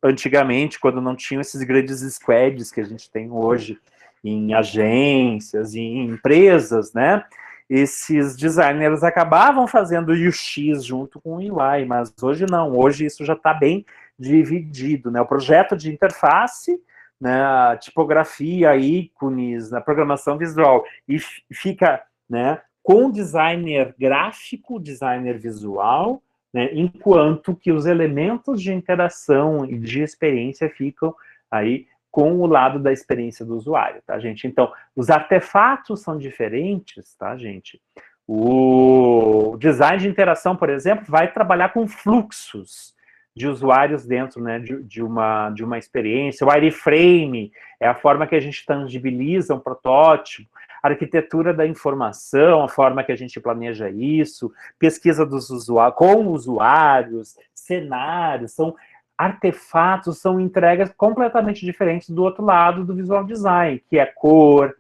antigamente, quando não tinham esses grandes squads que a gente tem hoje em agências, em empresas, né? Esses designers acabavam fazendo o UX junto com o UI, mas hoje não, hoje isso já está bem dividido, né? O projeto de interface, né, a tipografia, ícones, a programação visual, e fica, né, com designer gráfico, designer visual, né, enquanto que os elementos de interação e de experiência ficam aí com o lado da experiência do usuário, tá, gente? Então, os artefatos são diferentes, tá, gente? O design de interação, por exemplo, vai trabalhar com fluxos de usuários dentro, né, de uma experiência. O wireframe é a forma que a gente tangibiliza um protótipo, a arquitetura da informação, a forma que a gente planeja isso, pesquisa dos usuários, com usuários, cenários, são artefatos, são entregas completamente diferentes do outro lado do visual design, que é cor,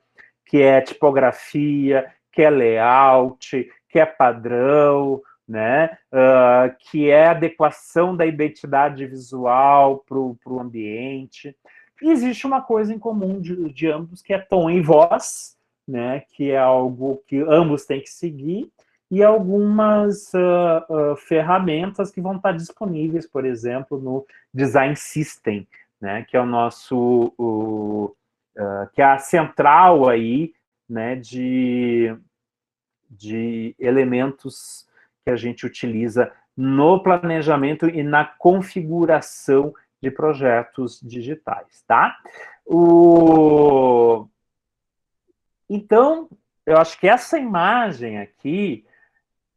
que é tipografia, que é layout, que é padrão, né? Que é adequação da identidade visual para o ambiente. E existe uma coisa em comum de ambos, que é tom e voz, né? Que é algo que ambos têm que seguir, e algumas ferramentas que vão estar disponíveis, por exemplo, no Design System, né, que é o nosso, que é a central aí, né, de elementos que a gente utiliza no planejamento e na configuração de projetos digitais, tá? Então, eu acho que essa imagem aqui,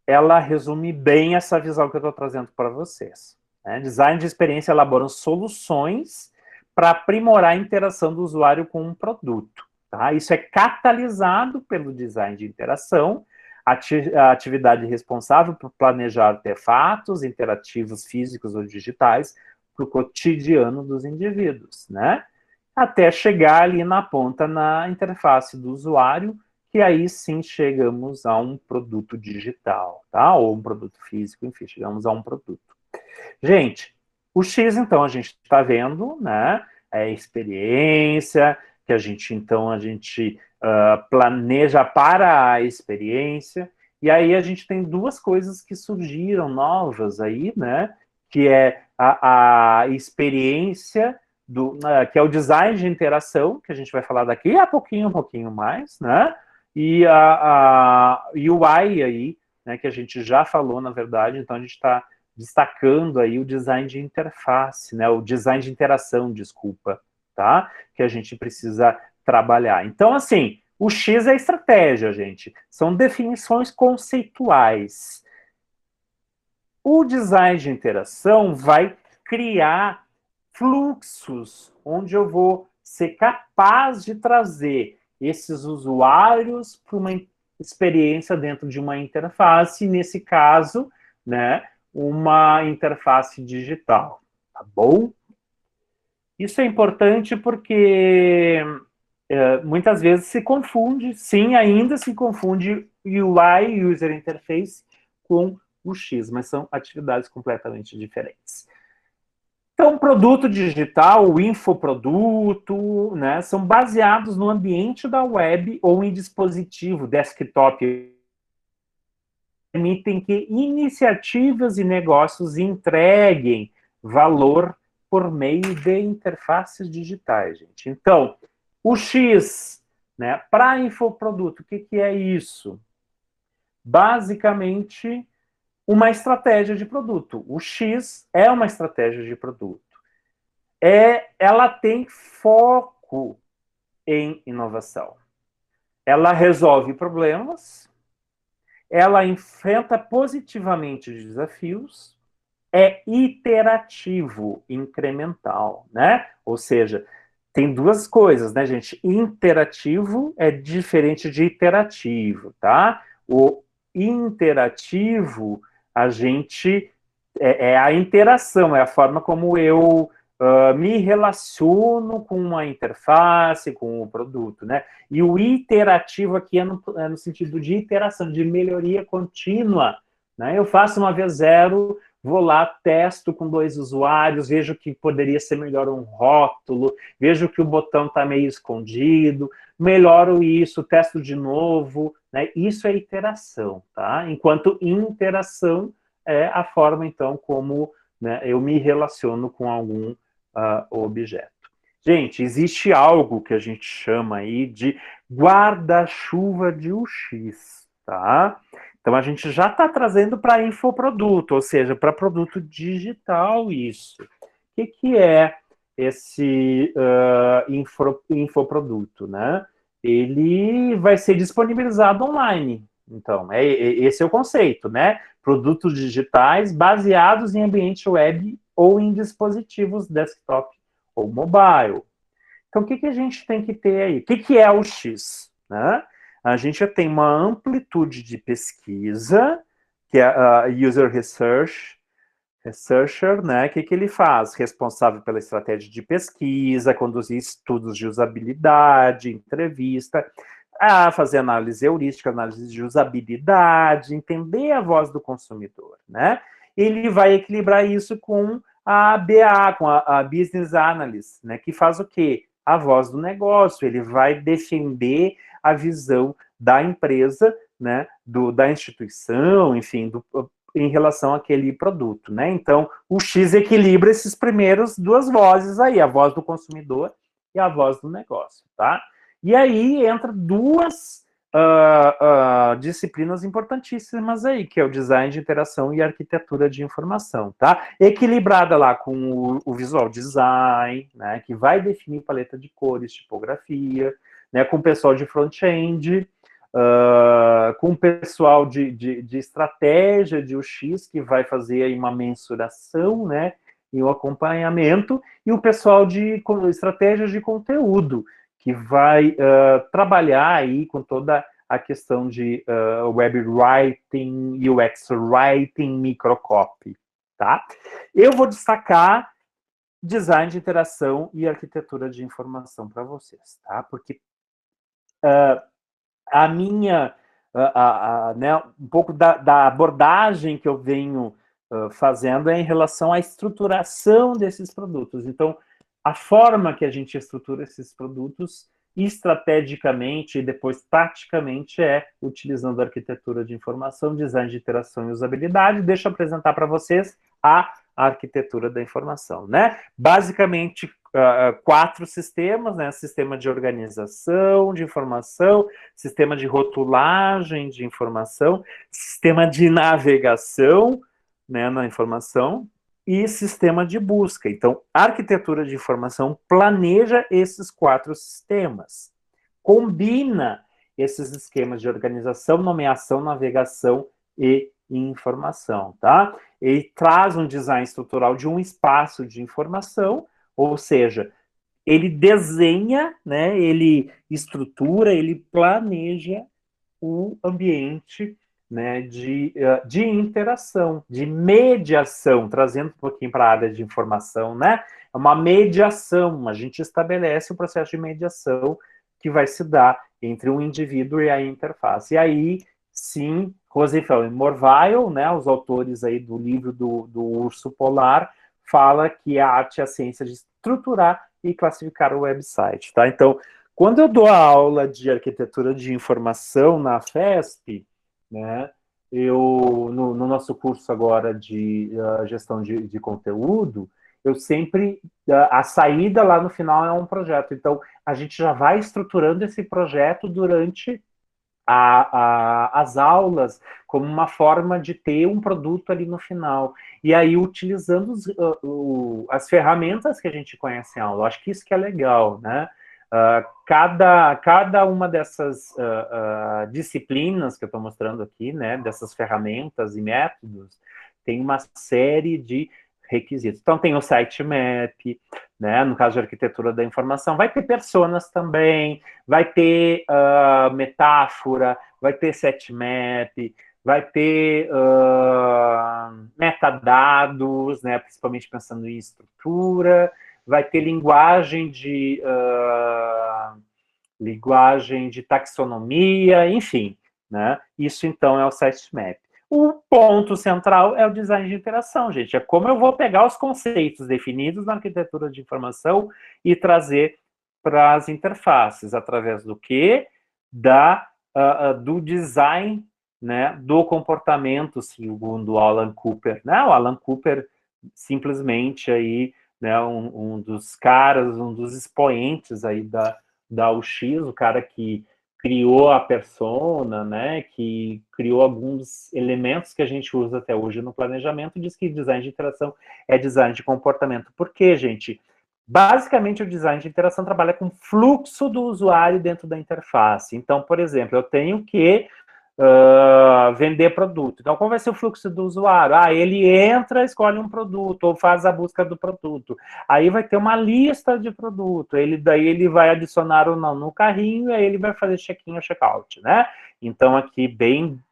ela resume bem essa visão que eu estou trazendo para vocês. Né? Design de experiência elaboram soluções para aprimorar a interação do usuário com um produto. Tá? Isso é catalisado pelo design de interação, a atividade responsável por planejar artefatos interativos físicos ou digitais para o cotidiano dos indivíduos, né? Até chegar ali na ponta, na interface do usuário, que aí sim chegamos a um produto digital, tá? Ou um produto físico, enfim, chegamos a um produto. Gente, o X, então, a gente está vendo, né? É a experiência, que a gente planeja para a experiência, e aí a gente tem duas coisas que surgiram novas aí, né? Que é a experiência, que é o design de interação, que a gente vai falar daqui a pouquinho, um pouquinho mais, né? E a UI aí, né, que a gente já falou, na verdade, então a gente está destacando aí o design de interface, né, o design de interação, desculpa, tá? Que a gente precisa trabalhar. Então, assim, o X é estratégia, gente. São definições conceituais. O design de interação vai criar fluxos, onde eu vou ser capaz de trazer esses usuários para uma experiência dentro de uma interface, nesse caso, né, uma interface digital, tá bom? Isso é importante porque muitas vezes se confunde, sim, ainda se confunde UI, User Interface, com o X, mas são atividades completamente diferentes. Então, produto digital, o infoproduto, né, são baseados no ambiente da web ou em dispositivo, desktop, permitem que iniciativas e negócios entreguem valor por meio de interfaces digitais, gente. Então, o X, né, para infoproduto, o que é isso? Basicamente, uma estratégia de produto. O X é uma estratégia de produto. ela tem foco em inovação. Ela resolve problemas, ela enfrenta positivamente os desafios, é iterativo, incremental, né? Ou seja, tem duas coisas, né, gente? Interativo é diferente de iterativo, tá? O interativo, a gente é a interação, é a forma como eu me relaciono com uma interface, com o produto, né? E o iterativo aqui é no sentido de iteração, de melhoria contínua, né? Eu faço uma vez zero, vou lá, testo com 2 usuários, vejo que poderia ser melhor um rótulo, vejo que o botão está meio escondido, melhoro isso, testo de novo, né? Isso é iteração, tá? Enquanto interação é a forma, então, como, né, eu me relaciono com algum objeto. Gente, existe algo que a gente chama aí de guarda-chuva de UX, tá? Então, a gente já está trazendo para infoproduto, ou seja, para produto digital isso. O que é esse infoproduto, né? Ele vai ser disponibilizado online. Então, esse é o conceito, né? Produtos digitais baseados em ambiente web ou em dispositivos desktop ou mobile. Então, o que a gente tem que ter aí? O que é o X? Né? A gente já tem uma amplitude de pesquisa, que é a User Researcher, né? O que ele faz? Responsável pela estratégia de pesquisa, conduzir estudos de usabilidade, entrevista, fazer análise heurística, análise de usabilidade, entender a voz do consumidor, né? Ele vai equilibrar isso com a BA, com a Business Analyst, né? Que faz o quê? A voz do negócio, ele vai defender a visão da empresa, né? Da instituição, enfim, em relação àquele produto, né? Então, o X equilibra esses primeiros duas vozes aí, a voz do consumidor e a voz do negócio, tá? E aí entra duas disciplinas importantíssimas aí, que é o design de interação e a arquitetura de informação, tá? Equilibrada lá com o visual design, né, que vai definir paleta de cores, tipografia, né, com o pessoal de front-end, com o pessoal de estratégia de UX, que vai fazer aí uma mensuração, né, e o acompanhamento, e o pessoal de estratégias de conteúdo, que vai trabalhar aí com toda a questão de web writing, UX writing, microcopy, tá? Eu vou destacar design de interação e arquitetura de informação para vocês, tá? Porque a minha, né, um pouco da abordagem que eu venho fazendo é em relação à estruturação desses produtos. Então, a forma que a gente estrutura esses produtos estrategicamente e depois taticamente é utilizando a arquitetura de informação, design de interação e usabilidade. Deixa eu apresentar para vocês a arquitetura da informação, né? Basicamente, 4 sistemas, né? Sistema de organização de informação, sistema de rotulagem de informação, sistema de navegação, né, na informação, e sistema de busca. Então, a arquitetura de informação planeja esses 4 sistemas, combina esses esquemas de organização, nomeação, navegação e informação, tá? Ele traz um design estrutural de um espaço de informação, ou seja, ele desenha, né, ele estrutura, ele planeja o ambiente, né, de interação, de mediação, trazendo um pouquinho para a área de informação, né? É uma mediação, a gente estabelece o processo de mediação que vai se dar entre um indivíduo e a interface. E aí, sim, Rosenfeld e Morvail, né, os autores aí do livro do Urso Polar, fala que a arte é a ciência de estruturar e classificar o website, tá? Então, quando eu dou a aula de arquitetura de informação na FESP, né, no nosso curso agora de gestão de conteúdo, eu sempre, a saída lá no final é um projeto. Então, a gente já vai estruturando esse projeto durante as aulas como uma forma de ter um produto ali no final. E aí, utilizando as ferramentas que a gente conhece em aula. Eu acho que isso que é legal, né? Cada uma dessas disciplinas que eu estou mostrando aqui, né, dessas ferramentas e métodos, tem uma série de requisitos. Então, tem o sitemap, né, no caso de arquitetura da informação, vai ter personas também, vai ter metáfora, vai ter sitemap, vai ter metadados, né, principalmente pensando em estrutura, vai ter linguagem de taxonomia, enfim, né? Isso, então, é o sitemap. O ponto central é o design de interação, gente. É como eu vou pegar os conceitos definidos na arquitetura de informação e trazer para as interfaces, através do quê? Do design, né, do comportamento, segundo o Alan Cooper. Né? O Alan Cooper, simplesmente, aí, né, um dos caras, um dos expoentes aí da UX, o cara que criou a persona, né, que criou alguns elementos que a gente usa até hoje no planejamento, diz que design de interação é design de comportamento. Por quê, gente? Basicamente, o design de interação trabalha com o fluxo do usuário dentro da interface. Então, por exemplo, eu tenho que vender produto. Então, qual vai ser o fluxo do usuário? Ele entra, escolhe um produto, ou faz a busca do produto. Aí vai ter uma lista de produto. Daí ele vai adicionar ou não no carrinho, e aí ele vai fazer check-in ou check-out, né? Então, aqui, bem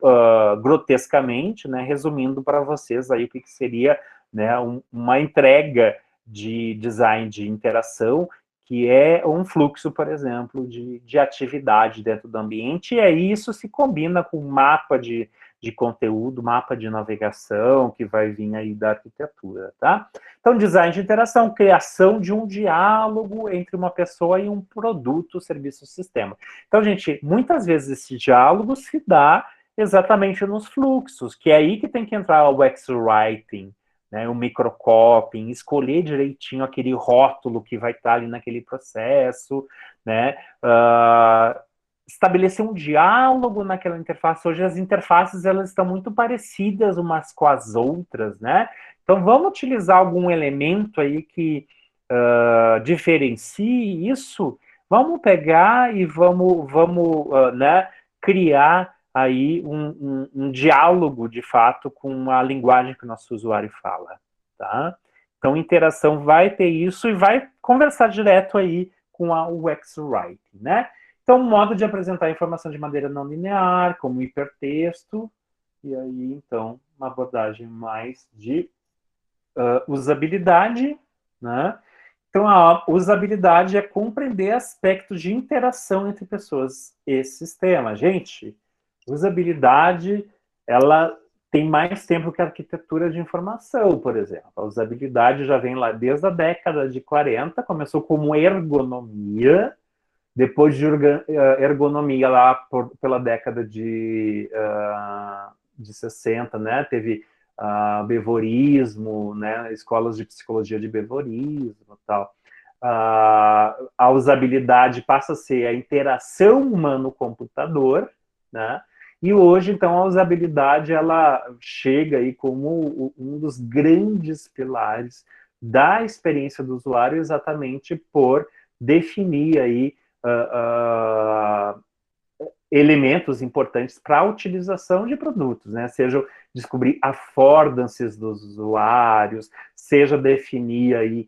grotescamente, né, resumindo para vocês aí o que seria, né, uma entrega de design de interação, que é um fluxo, por exemplo, de atividade dentro do ambiente, e aí isso se combina com um mapa de conteúdo, mapa de navegação, que vai vir aí da arquitetura, tá? Então, design de interação, criação de um diálogo entre uma pessoa e um produto, serviço, sistema. Então, gente, muitas vezes esse diálogo se dá exatamente nos fluxos, que é aí que tem que entrar o UX-Writing, né, o microcopying, escolher direitinho aquele rótulo que vai estar ali naquele processo, né, estabelecer um diálogo naquela interface. Hoje as interfaces, elas estão muito parecidas umas com as outras, né, então vamos utilizar algum elemento aí que diferencie isso, vamos pegar e vamos né, criar aí um diálogo, de fato, com a linguagem que o nosso usuário fala, tá? Então, interação vai ter isso e vai conversar direto aí com o UX Writing, né? Então, modo de apresentar a informação de maneira não linear, como hipertexto, e aí, então, uma abordagem mais de usabilidade, né? Então, a usabilidade é compreender aspectos de interação entre pessoas e sistema. Gente, usabilidade, ela tem mais tempo que a arquitetura de informação, por exemplo. A usabilidade já vem lá desde a década de 40, começou como ergonomia, depois de ergonomia lá pela década de 60, né? Teve bevorismo, né? Escolas de psicologia de bevorismo e tal. A usabilidade passa a ser a interação humano-computador, né? E hoje, então, a usabilidade, ela chega aí como um dos grandes pilares da experiência do usuário, exatamente por definir aí elementos importantes para a utilização de produtos, né? Seja descobrir affordances dos usuários, seja definir aí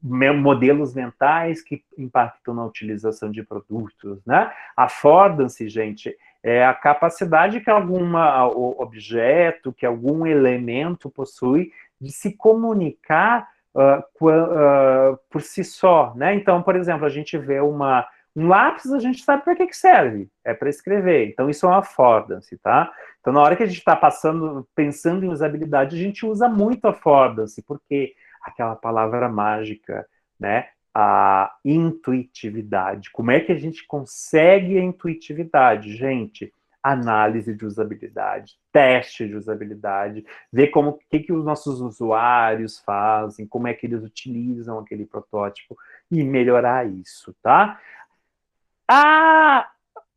modelos mentais que impactam na utilização de produtos, né? Affordance, gente, é a capacidade que algum objeto, que algum elemento possui de se comunicar por si só, né? Então, por exemplo, a gente vê um lápis, a gente sabe para que serve, é para escrever. Então, isso é uma affordance, tá? Então, na hora que a gente está pensando em usabilidade, a gente usa muito affordance, porque aquela palavra mágica, né? A intuitividade. Como é que a gente consegue a intuitividade, gente? Análise de usabilidade, teste de usabilidade, ver o que os nossos usuários fazem, como é que eles utilizam aquele protótipo e melhorar isso, tá?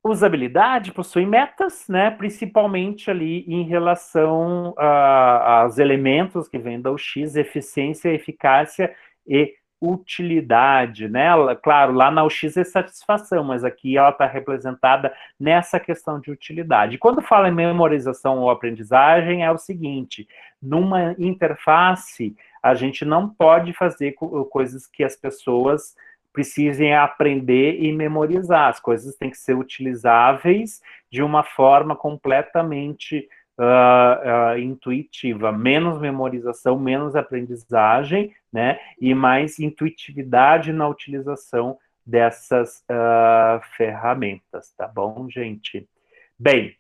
Usabilidade possui metas, né, principalmente ali em relação aos elementos que vêm da UX, eficiência, eficácia e utilidade, né? Claro, lá na UX é satisfação, mas aqui ela está representada nessa questão de utilidade. Quando fala em memorização ou aprendizagem, é o seguinte, numa interface, a gente não pode fazer coisas que as pessoas precisem aprender e memorizar. As coisas têm que ser utilizáveis de uma forma completamente intuitiva. Menos memorização, menos aprendizagem, né? E mais intuitividade na utilização dessas ferramentas, tá bom, gente? Bem,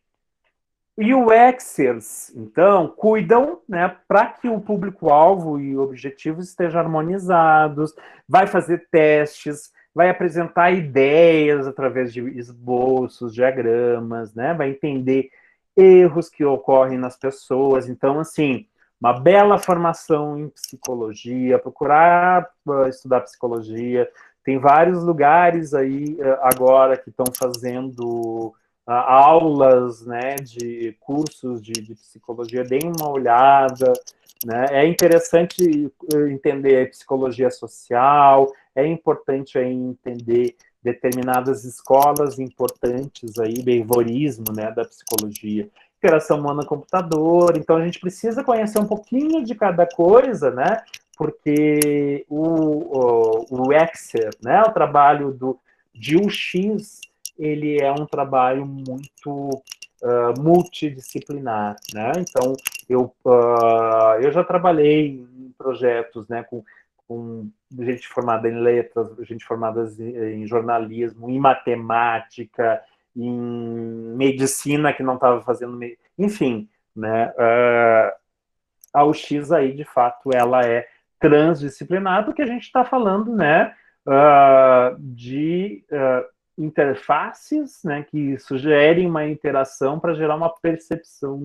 UXers, então, cuidam, né, para que o público-alvo e objetivos estejam harmonizados, vai fazer testes, vai apresentar ideias através de esboços, diagramas, né, vai entender erros que ocorrem nas pessoas. Então, assim, uma bela formação em psicologia, procurar estudar psicologia. Tem vários lugares aí agora que estão fazendo aulas, né, de cursos de psicologia, deem uma olhada, né, é interessante entender a psicologia social, é importante aí entender determinadas escolas importantes aí, behaviorismo, né, da psicologia, interação humana-computador, então a gente precisa conhecer um pouquinho de cada coisa, né, porque o Exer, né, o trabalho de UX, ele é um trabalho muito multidisciplinar, né? Então, eu já trabalhei em projetos, né, com gente formada em letras, gente formada em jornalismo, em matemática, em medicina, que não estava fazendo... Enfim, né? A UX aí, de fato, ela é transdisciplinar, porque a gente está falando, né, de interfaces, né, que sugerem uma interação para gerar uma percepção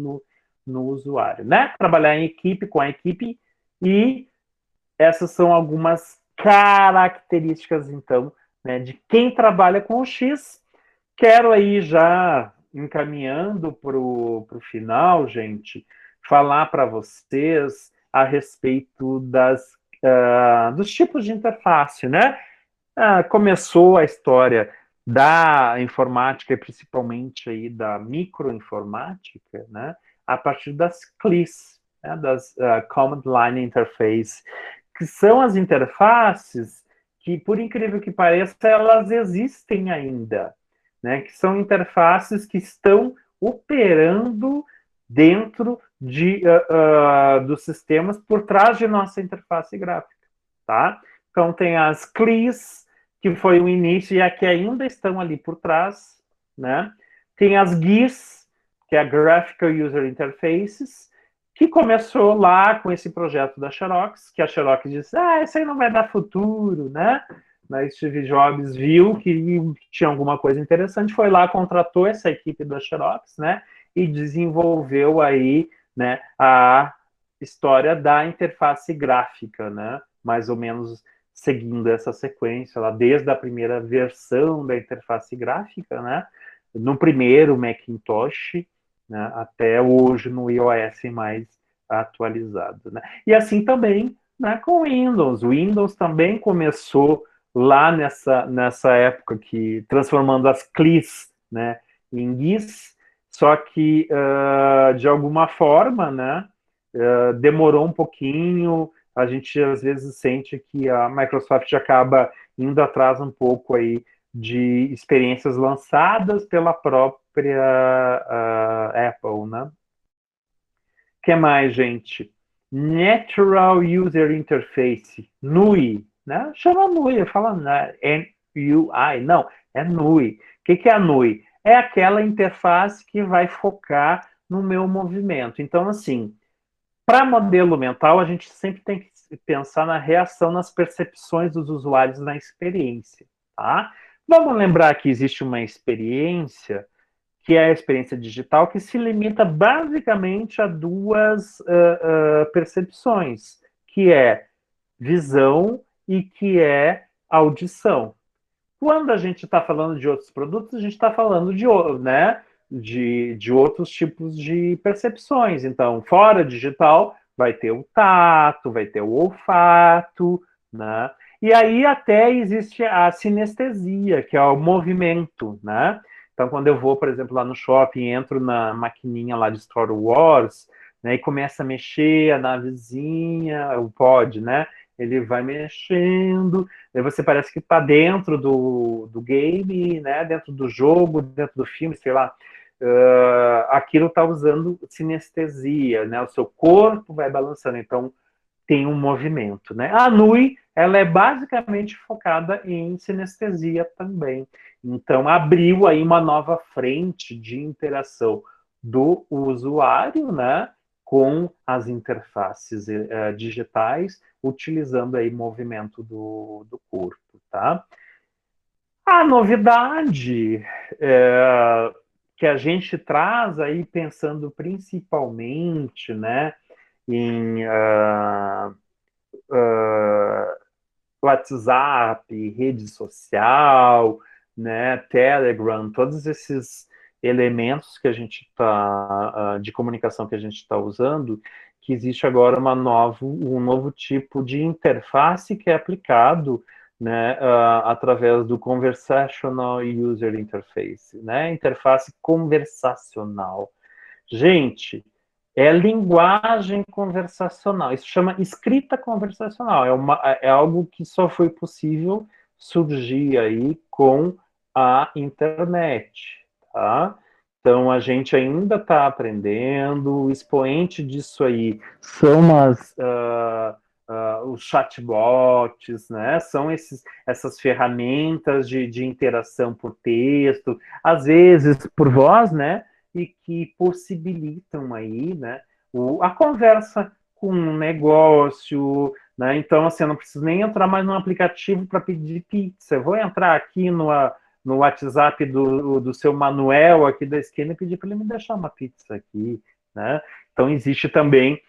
no usuário, né? Trabalhar em equipe, com a equipe, e essas são algumas características, então, né, de quem trabalha com o X. Quero aí já, encaminhando para o final, gente, falar para vocês a respeito dos tipos de interface, né? Começou a história da informática, e principalmente aí da microinformática, né, a partir das CLIs, né, das Command Line Interface, que são as interfaces que, por incrível que pareça, elas existem ainda, né, que são interfaces que estão operando dentro dos sistemas por trás de nossa interface gráfica, tá? Então tem as CLIs, que foi o início e a que ainda estão ali por trás, né? Tem as GUIs, que é a Graphical User Interfaces, que começou lá com esse projeto da Xerox, que a Xerox disse, isso aí não vai dar futuro, né? Mas Steve Jobs viu que tinha alguma coisa interessante, foi lá, contratou essa equipe da Xerox, né? E desenvolveu aí, né, a história da interface gráfica, né? Mais ou menos seguindo essa sequência, lá, desde a primeira versão da interface gráfica, né? No primeiro Macintosh, né, até hoje no iOS mais atualizado, né? E assim também, né, com o Windows. O Windows também começou lá nessa época, que transformando as CLIs, né, em GUIs, só que de alguma forma, né, demorou um pouquinho. A gente às vezes sente que a Microsoft acaba indo atrás um pouco aí de experiências lançadas pela própria Apple, né? O que mais, gente? Natural User Interface, NUI, né? Chama NUI, fala N-U-I, não, é NUI. O que é a NUI? É aquela interface que vai focar no meu movimento. Então, assim, para modelo mental, a gente sempre tem que pensar na reação, nas percepções dos usuários na experiência, tá? Vamos lembrar que existe uma experiência, que é a experiência digital, que se limita basicamente a duas percepções, que é visão e que é audição. Quando a gente está falando de outros produtos, a gente está falando né, de outros tipos de percepções. Então, fora digital, vai ter o tato, vai ter o olfato, né? E aí até existe a sinestesia, que é o movimento, né? Então, quando eu vou, por exemplo, lá no shopping, entro na maquininha lá de Star Wars, né, e começa a mexer a navezinha, o pod, né? Ele vai mexendo, aí você parece que está dentro do game, né? Dentro do jogo, dentro do filme, sei lá. Aquilo está usando sinestesia, né? O seu corpo vai balançando, então tem um movimento, né? A NUI, ela é basicamente focada em sinestesia também. Então, abriu aí uma nova frente de interação do usuário, né, com as interfaces digitais, utilizando aí movimento do corpo, tá? A novidade que a gente traz aí, pensando principalmente, né, em WhatsApp, rede social, né, Telegram, todos esses elementos que a gente está de comunicação que a gente está usando, que existe agora um novo tipo de interface que é aplicado, né, através do Conversational User Interface, né, interface conversacional. Gente, é linguagem conversacional. Isso chama escrita conversacional. É algo que só foi possível surgir aí com a internet, tá? Então, a gente ainda está aprendendo. O expoente disso aí são os chatbots, né? São essas ferramentas de interação por texto, às vezes por voz, né? E que possibilitam aí, né, a conversa com um negócio, né? Então, assim, eu não preciso nem entrar mais no aplicativo para pedir pizza. Eu vou entrar aqui no WhatsApp do seu Manuel aqui da esquina e pedir para ele me deixar uma pizza aqui, né? Então, existe também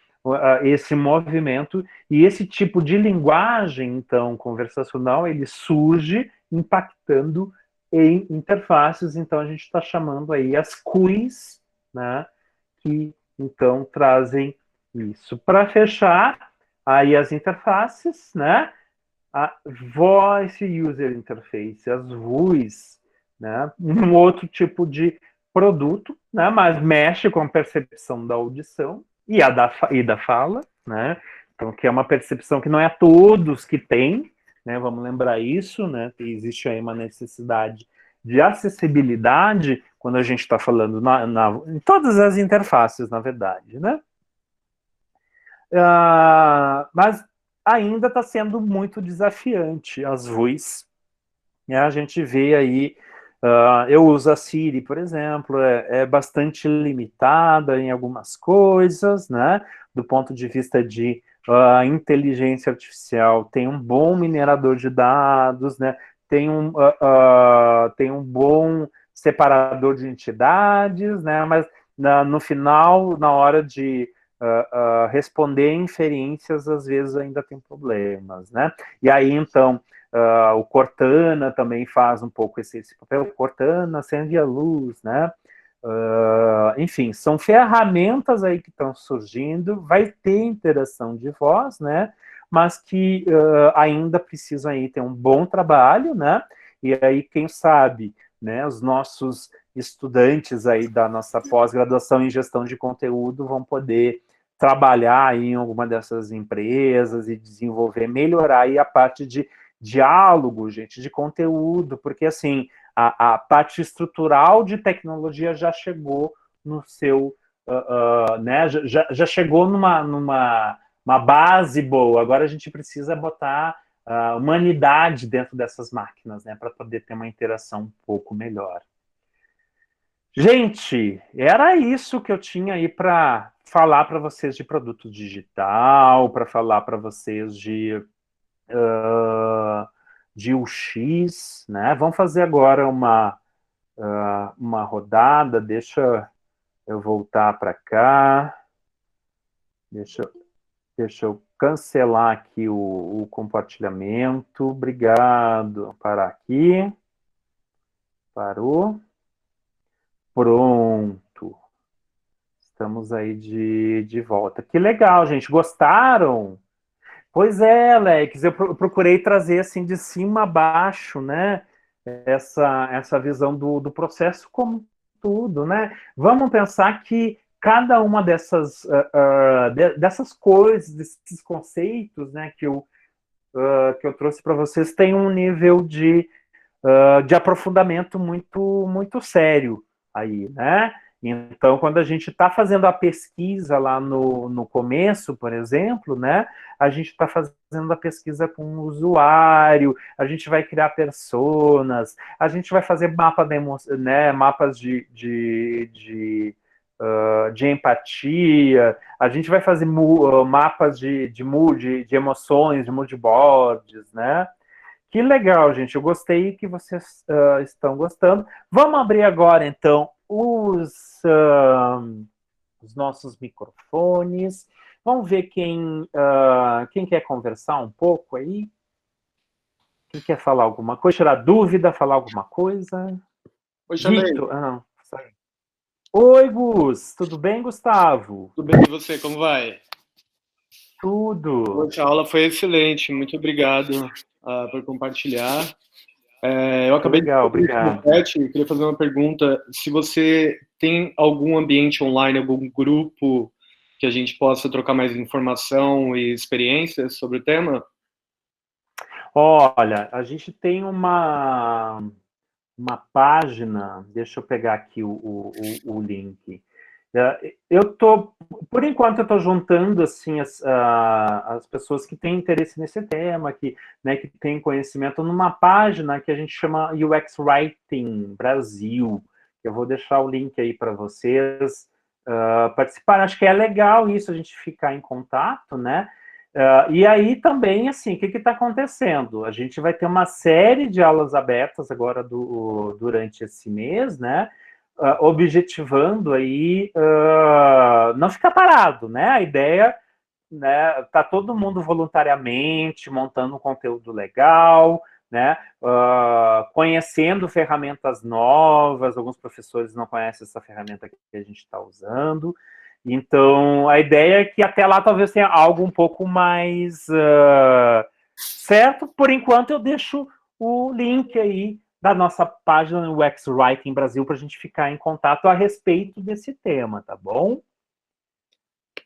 esse movimento e esse tipo de linguagem, então, conversacional, ele surge impactando em interfaces, então a gente está chamando aí as quiz, né, que então trazem isso. Para fechar, aí as interfaces, né, a Voice User Interface, as VUIs, né, um outro tipo de produto, né, mas mexe com a percepção da audição e da fala, né, então que é uma percepção que não é todos que têm, né, vamos lembrar isso, né, existe aí uma necessidade de acessibilidade quando a gente está falando em todas as interfaces, na verdade, né? Mas ainda está sendo muito desafiante as VUIs. A gente vê aí, eu uso a Siri, por exemplo, é bastante limitada em algumas coisas, né? Do ponto de vista de inteligência artificial, tem um bom minerador de dados, né? Tem um bom separador de entidades, né? Mas no final, na hora de responder inferências, às vezes ainda tem problemas, né? E aí, então, o Cortana também faz um pouco esse papel. Cortana acende a luz, né? Enfim, são ferramentas aí que estão surgindo, vai ter interação de voz, né? Mas que ainda precisam aí ter um bom trabalho, né? E aí, quem sabe, né, os nossos estudantes aí da nossa pós-graduação em gestão de conteúdo vão poder trabalhar em alguma dessas empresas e desenvolver, melhorar aí a parte de diálogo, gente, de conteúdo, porque assim, a parte estrutural de tecnologia já chegou no seu, né, já chegou uma base boa, agora a gente precisa botar humanidade dentro dessas máquinas, né, para poder ter uma interação um pouco melhor. Gente, era isso que eu tinha aí para falar para vocês de produto digital, para falar para vocês de UX, né? Vamos fazer agora uma rodada, deixa eu voltar para cá, deixa, deixa eu cancelar aqui o compartilhamento, obrigado, parar aqui. Parou. Pronto. Estamos aí de volta. Que legal, gente. Gostaram? Pois é, Alex, eu procurei trazer assim de cima a baixo, né? Essa visão do processo como tudo, né? Vamos pensar que cada uma dessas coisas, desses conceitos, né, que eu trouxe para vocês, tem um nível de aprofundamento muito sério aí, né? Então, quando a gente está fazendo a pesquisa lá no começo, por exemplo, né, a gente está fazendo a pesquisa com o usuário, a gente vai criar personas, a gente vai fazer mapas de empatia, a gente vai fazer mapas de emoções, de mood boards, né? Que legal, gente. Eu gostei que vocês estão gostando. Vamos abrir agora, então, os nossos microfones. Vamos ver quem quer conversar um pouco aí. Quem quer falar alguma coisa, tirar dúvida, falar alguma coisa? Oi, Chamei. Victor, não. Oi, Gus. Tudo bem, Gustavo? Tudo bem, e você? Como vai? Tudo. Poxa, a aula foi excelente. Muito obrigado por compartilhar. Eu acabei Legal, de no chat, queria fazer uma pergunta. Se você tem algum ambiente online, algum grupo que a gente possa trocar mais informação e experiências sobre o tema? Olha, a gente tem uma página, deixa eu pegar aqui o link. Por enquanto, eu estou juntando assim, as pessoas que têm interesse nesse tema, que têm conhecimento, numa página que a gente chama UX Writing Brasil. Eu vou deixar o link aí para vocês participarem. Acho que é legal isso, a gente ficar em contato, né? E aí também, assim, o que está acontecendo? A gente vai ter uma série de aulas abertas agora durante esse mês, né? Objetivando aí não ficar parado, né? A ideia, né? Tá todo mundo voluntariamente montando um conteúdo legal, né? Conhecendo ferramentas novas. Alguns professores não conhecem essa ferramenta que a gente está usando. Então, a ideia é que até lá talvez tenha algo um pouco mais certo. Por enquanto, eu deixo o link aí da nossa página no UX Writing Brasil para a gente ficar em contato a respeito desse tema, tá bom?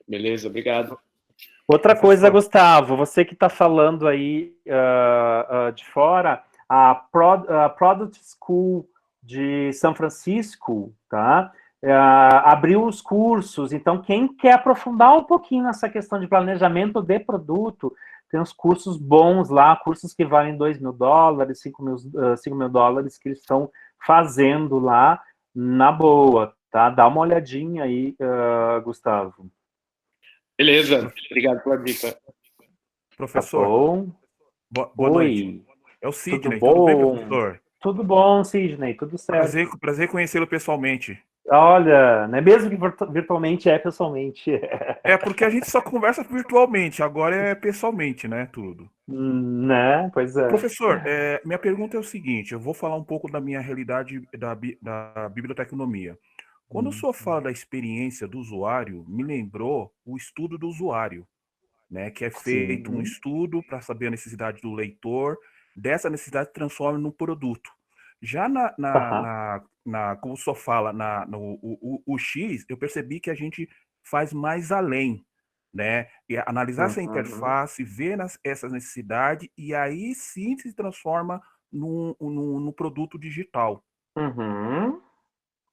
Beleza, obrigado. Outra coisa, Gustavo, você que está falando aí de fora, a Product School de São Francisco, tá? Abriu os cursos, então quem quer aprofundar um pouquinho nessa questão de planejamento de produto, tem uns cursos bons lá, cursos que valem $2.000, $5.000 que eles estão fazendo lá na boa, tá? Dá uma olhadinha aí, Gustavo. Beleza, obrigado pela dica. Professor, tá bom. Boa noite. É o Sidney, tudo bem, professor? Tudo bom, Sidney, tudo certo. Prazer conhecê-lo pessoalmente. Olha, não é mesmo que virtualmente é pessoalmente. É porque a gente só conversa virtualmente, agora é pessoalmente, né, tudo. Né, pois é. Professor, minha pergunta é o seguinte, eu vou falar um pouco da minha realidade da biblioteconomia. Quando o senhor fala da experiência do usuário, me lembrou o estudo do usuário, né, que é feito um estudo para saber a necessidade do leitor, dessa necessidade transforma no produto. Já como o senhor fala, no X, eu percebi que a gente faz mais além, né? E analisar essa interface, ver essa necessidade, e aí sim se transforma no produto digital.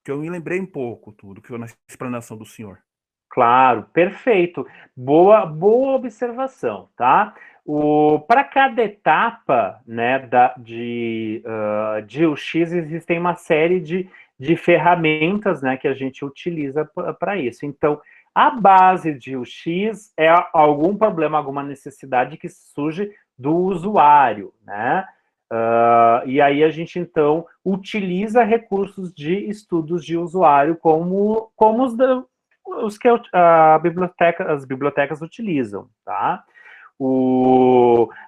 Que eu me lembrei um pouco tudo, que eu na explanação do senhor. Claro, perfeito. Boa observação, tá? Para cada etapa, né, de UX, existem uma série de ferramentas, né, que a gente utiliza para isso. Então, a base de UX é algum problema, alguma necessidade que surge do usuário, né? E aí a gente, então, utiliza recursos de estudos de usuário como os que as bibliotecas utilizam, tá?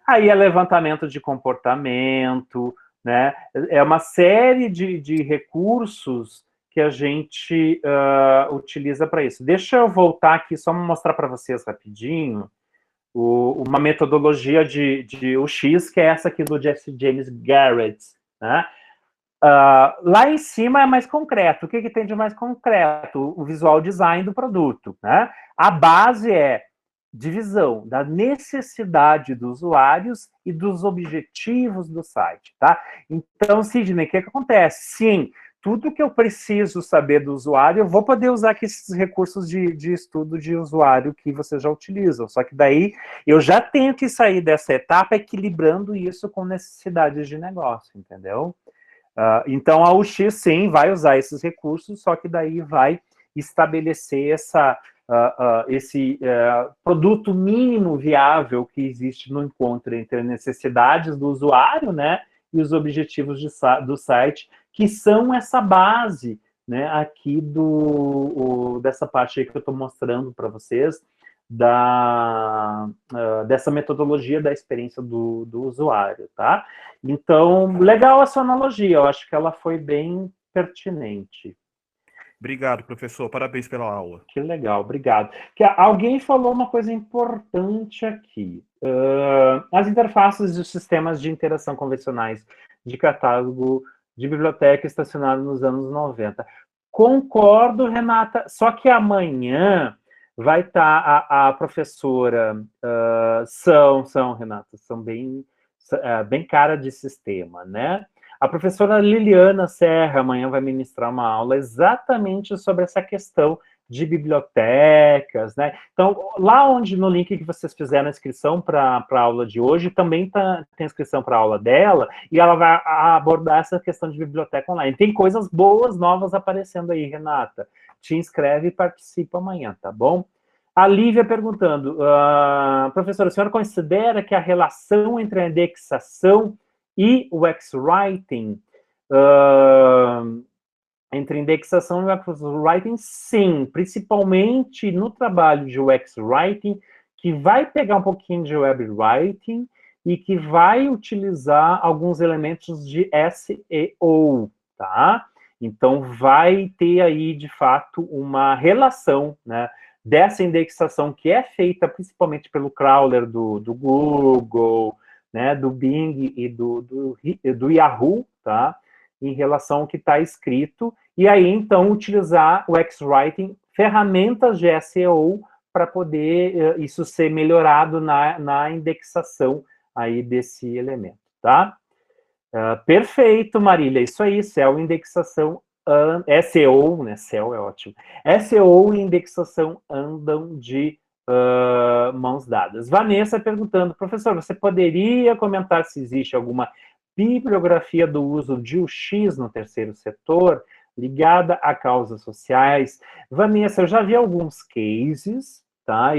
Aí é levantamento de comportamento, né? É uma série de recursos que a gente utiliza para isso. Deixa eu voltar aqui, só mostrar para vocês rapidinho uma metodologia de UX, que é essa aqui do James Garrett, né? Lá em cima é mais concreto. O que tem de mais concreto? O visual design do produto, né? A base é divisão da necessidade dos usuários e dos objetivos do site, tá? Então, Sidney, o que acontece? Sim, tudo que eu preciso saber do usuário, eu vou poder usar aqui esses recursos de estudo de usuário que vocês já utilizam. Só que daí eu já tenho que sair dessa etapa equilibrando isso com necessidades de negócio, entendeu? Então, a UX, sim, vai usar esses recursos, só que daí vai estabelecer esse produto mínimo viável que existe no encontro entre as necessidades do usuário, né, e os objetivos do site, que são essa base, né, aqui dessa parte aí que eu estou mostrando para vocês, dessa metodologia da experiência do usuário, tá? Então, legal a sua analogia, eu acho que ela foi bem pertinente. Obrigado, professor. Parabéns pela aula. Que legal, obrigado. Alguém falou uma coisa importante aqui. As interfaces dos sistemas de interação convencionais de catálogo de biblioteca estacionado nos anos 90. Concordo, Renata, só que amanhã vai estar a professora, Renata, são bem cara de sistema, né? A professora Liliana Serra amanhã vai ministrar uma aula exatamente sobre essa questão de bibliotecas, né? Então, lá onde no link que vocês fizeram a inscrição para a aula de hoje, também tem inscrição para a aula dela, e ela vai abordar essa questão de biblioteca online. Tem coisas boas, novas aparecendo aí, Renata. Te inscreve e participa amanhã, tá bom? A Lívia perguntando, professora, a senhora considera que a relação entre a indexação e o X-Writing, entre indexação e o X-Writing, sim, principalmente no trabalho de UX Writing, que vai pegar um pouquinho de Web Writing e que vai utilizar alguns elementos de SEO, tá? Então, vai ter aí, de fato, uma relação, né, dessa indexação que é feita principalmente pelo crawler do Google, né, do Bing e do Yahoo, tá? Em relação ao que está escrito, e aí, então, utilizar o X-Writing, ferramentas de SEO, para poder isso ser melhorado na indexação aí desse elemento, tá? Perfeito, Marília, isso aí, SEO, indexação, SEO, né, SEO é ótimo, SEO e indexação andam de mãos dadas. Vanessa perguntando, professor, você poderia comentar se existe alguma bibliografia do uso de UX no terceiro setor, ligada a causas sociais? Vanessa, eu já vi alguns cases, tá?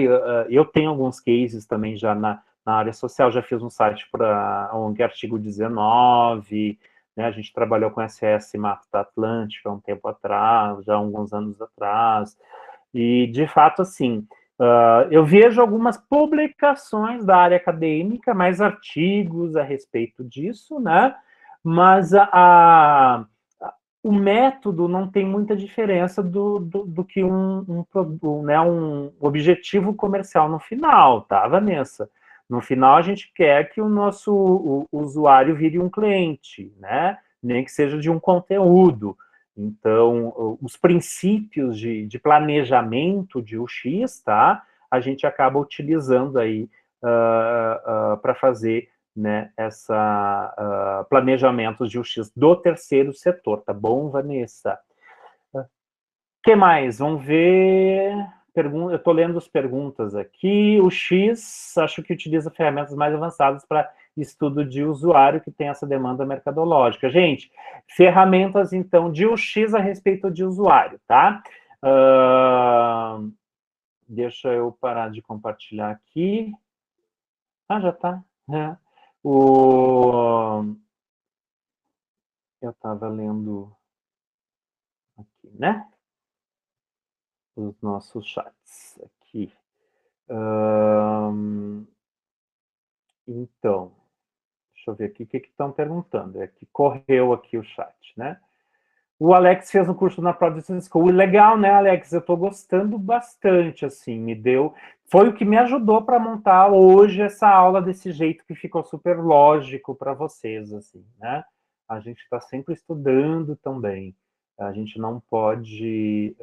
Eu tenho alguns cases também já na área social, já fiz um site para ONG Artigo 19, né? A gente trabalhou com SS Mata da Atlântica há um tempo atrás, já há alguns anos atrás, e, de fato, assim, eu vejo algumas publicações da área acadêmica, mais artigos a respeito disso, né? Mas o método não tem muita diferença do que um objetivo comercial no final, tá, Vanessa? No final, a gente quer que o nosso usuário vire um cliente, né? Nem que seja de um conteúdo. Então, os princípios de planejamento de UX, tá? A gente acaba utilizando aí para fazer, né, planejamentos de UX do terceiro setor, tá bom, Vanessa? O que mais? Vamos ver. Eu estou lendo as perguntas aqui. O X, acho que utiliza ferramentas mais avançadas para estudo de usuário que tem essa demanda mercadológica. Gente, ferramentas, então, de UX a respeito de usuário, tá? Deixa eu parar de compartilhar aqui. Já tá. Eu estava lendo aqui, né? Os nossos chats aqui. Então, Deixa eu ver aqui o que estão perguntando. É que correu aqui o chat, né? O Alex fez um curso na Protestant School. Legal, né, Alex? Eu estou gostando bastante, assim, foi o que me ajudou para montar hoje essa aula desse jeito que ficou super lógico para vocês, assim, né? A gente está sempre estudando também. A gente não pode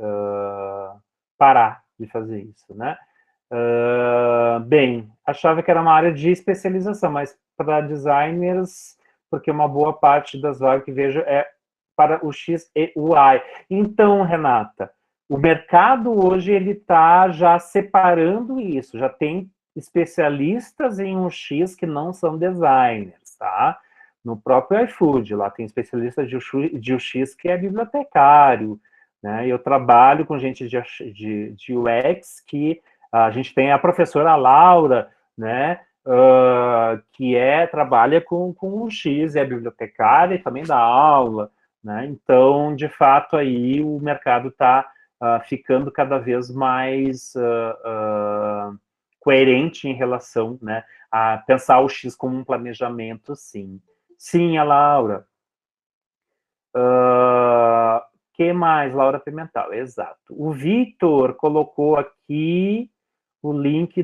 parar de fazer isso, né? Bem, achava que era uma área de especialização, mas para designers, porque uma boa parte das vagas que vejo é para o X e o Y. Então, Renata, o mercado hoje ele está já separando isso, já tem especialistas em um X que não são designers, tá? No próprio iFood, lá tem especialista de UX que é bibliotecário, né? Eu trabalho com gente de UX que a gente tem a professora Laura, né? Que trabalha com o X, é bibliotecária e também dá aula, né? Então, de fato, aí o mercado está ficando cada vez mais coerente em relação, né, a pensar o X como um planejamento, sim. Sim, a Laura. Que mais? Laura Pimental, exato. O Vitor colocou aqui o link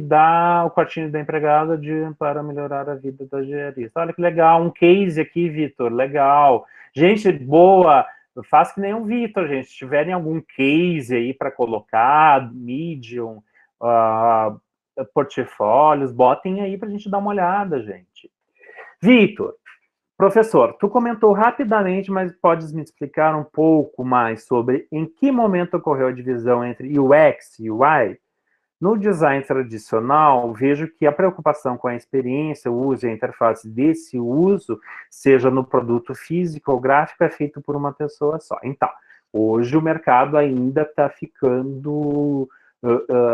o quartinho da empregada para melhorar a vida da diarista. Olha que legal, um case aqui, Vitor, legal. Gente, boa, faz que nem o Vitor, gente. Se tiverem algum case aí para colocar, Medium, portfólios, botem aí para a gente dar uma olhada, gente. Vitor, professor, tu comentou rapidamente, mas podes me explicar um pouco mais sobre em que momento ocorreu a divisão entre UX e UI? No design tradicional, vejo que a preocupação com a experiência, o uso e a interface desse uso, seja no produto físico ou gráfico, é feito por uma pessoa só. Então, hoje o mercado ainda está ficando,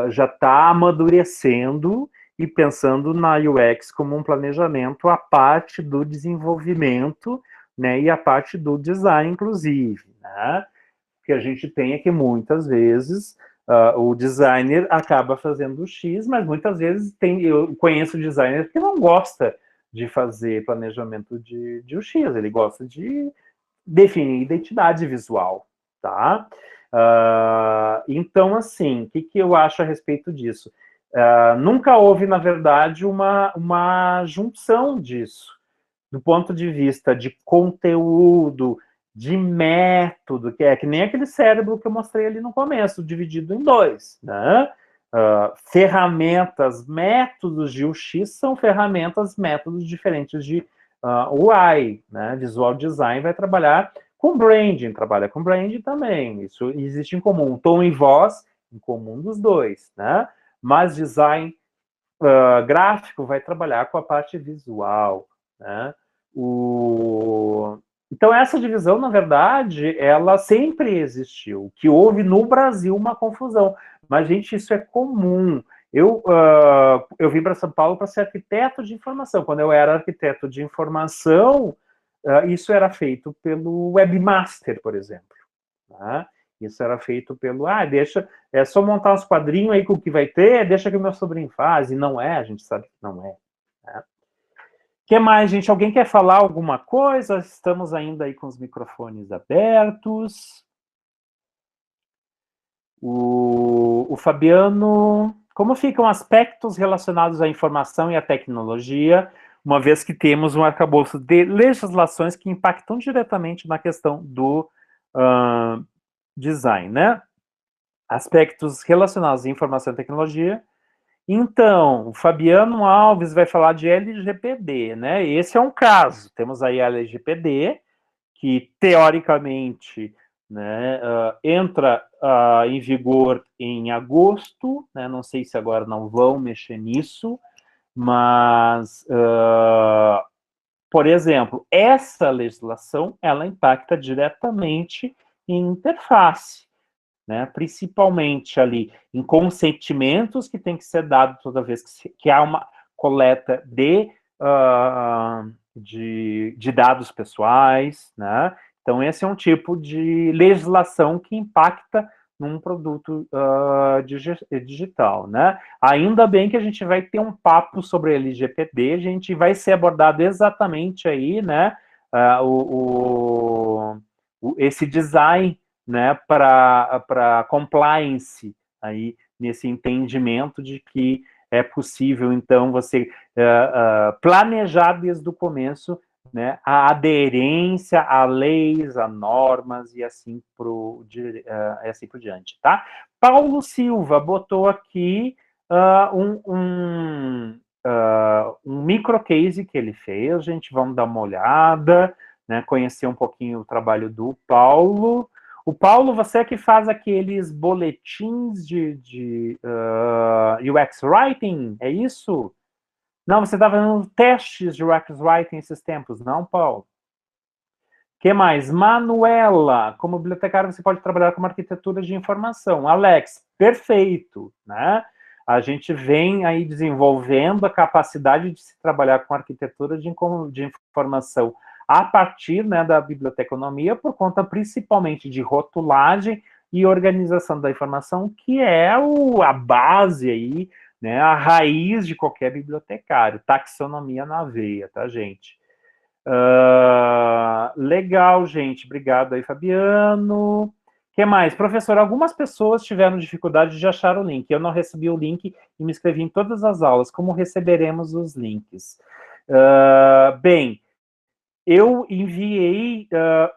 já está amadurecendo e pensando na UX como um planejamento à parte do desenvolvimento, né, e à parte do design, inclusive, né? Que a gente tem é que muitas vezes o designer acaba fazendo o X, mas muitas vezes eu conheço designer que não gosta de fazer planejamento de UX, ele gosta de definir identidade visual, tá? Então, assim, o que eu acho a respeito disso? Nunca houve, na verdade, uma junção disso, do ponto de vista de conteúdo, de método, que é que nem aquele cérebro que eu mostrei ali no começo, dividido em dois, né? Ferramentas, métodos de UX são ferramentas, métodos diferentes de UI, né? Visual Design vai trabalhar com branding, trabalha com branding também, isso existe em comum, tom e voz em comum dos dois, né? Mas design gráfico vai trabalhar com a parte visual, né? Então, essa divisão, na verdade, ela sempre existiu, que houve no Brasil uma confusão. Mas, gente, isso é comum. Eu vim para São Paulo para ser arquiteto de informação. Quando eu era arquiteto de informação, isso era feito pelo webmaster, por exemplo. Né? Isso era feito pelo, é só montar uns quadrinhos aí com o que vai ter, deixa que o meu sobrinho faz. E não é, a gente sabe que não é. Né? O que mais, gente? Alguém quer falar alguma coisa? Estamos ainda aí com os microfones abertos. O Fabiano, como ficam aspectos relacionados à informação e à tecnologia, uma vez que temos um arcabouço de legislações que impactam diretamente na questão do design, né? Aspectos relacionados à informação e tecnologia. Então, o Fabiano Alves vai falar de LGPD, né? Esse é um caso. Temos aí a LGPD, que teoricamente, né, entra em vigor em agosto, né? Não sei se agora não vão mexer nisso, mas, por exemplo, essa legislação, ela impacta diretamente em interface, né? Principalmente ali em consentimentos que tem que ser dado toda vez que há uma coleta de dados pessoais, né? Então, esse é um tipo de legislação que impacta num produto digital, né? Ainda bem que a gente vai ter um papo sobre LGPD, a gente vai ser abordado exatamente aí, né, esse design, né, para compliance aí, nesse entendimento de que é possível, então, você planejar desde o começo, né, a aderência a leis, a normas e assim por diante, tá? Paulo Silva botou aqui um micro case que ele fez, gente, vamos dar uma olhada, né, conhecer um pouquinho o trabalho do Paulo. O Paulo, você é que faz aqueles boletins de UX Writing, é isso? Não, você está fazendo testes de UX Writing esses tempos, não, Paulo? O que mais? Manuela, como bibliotecária, você pode trabalhar com arquitetura de informação. Alex, perfeito, né? A gente vem aí desenvolvendo a capacidade de se trabalhar com arquitetura de informação a partir, né, da biblioteconomia, por conta principalmente de rotulagem e organização da informação, que é a base aí, né, a raiz de qualquer bibliotecário, taxonomia na veia, tá, gente? Legal, gente, obrigado aí, Fabiano. O que mais? Professor, algumas pessoas tiveram dificuldade de achar o link, eu não recebi o link e me inscrevi em todas as aulas, como receberemos os links? Bem, eu enviei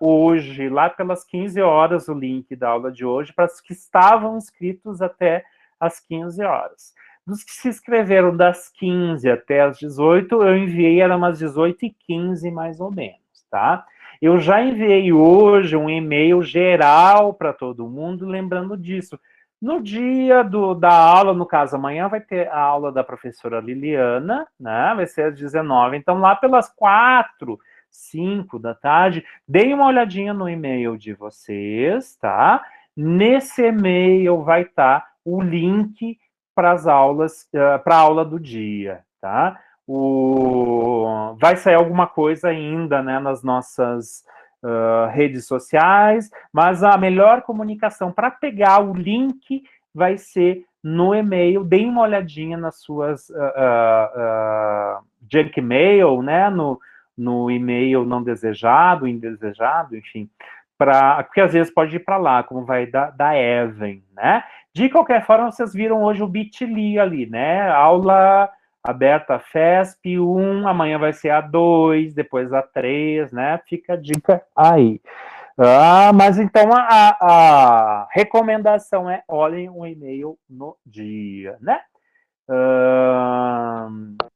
hoje, lá pelas 15 horas, o link da aula de hoje, para os que estavam inscritos até as 15 horas. Dos que se inscreveram das 15 até as 18, eu enviei, era umas 18h15, mais ou menos, tá? Eu já enviei hoje um e-mail geral para todo mundo, lembrando disso. No dia da aula, no caso, amanhã vai ter a aula da professora Liliana, né? Vai ser às 19h. Então, lá pelas 4, 5 da tarde, deem uma olhadinha no e-mail de vocês, tá? Nesse e-mail vai estar o link para as aulas, para a aula do dia, tá? Vai sair alguma coisa ainda, né, nas nossas redes sociais, mas a melhor comunicação para pegar o link vai ser no e-mail. Deem uma olhadinha nas suas junk mail, né, no e-mail não desejado, indesejado, enfim, porque às vezes pode ir para lá, como vai da Evan, né? De qualquer forma, vocês viram hoje o Bit.ly ali, né? Aula aberta FESP 1, amanhã vai ser a 2, depois a 3, né? Fica a dica aí. Mas então a recomendação é olhem o e-mail no dia, né?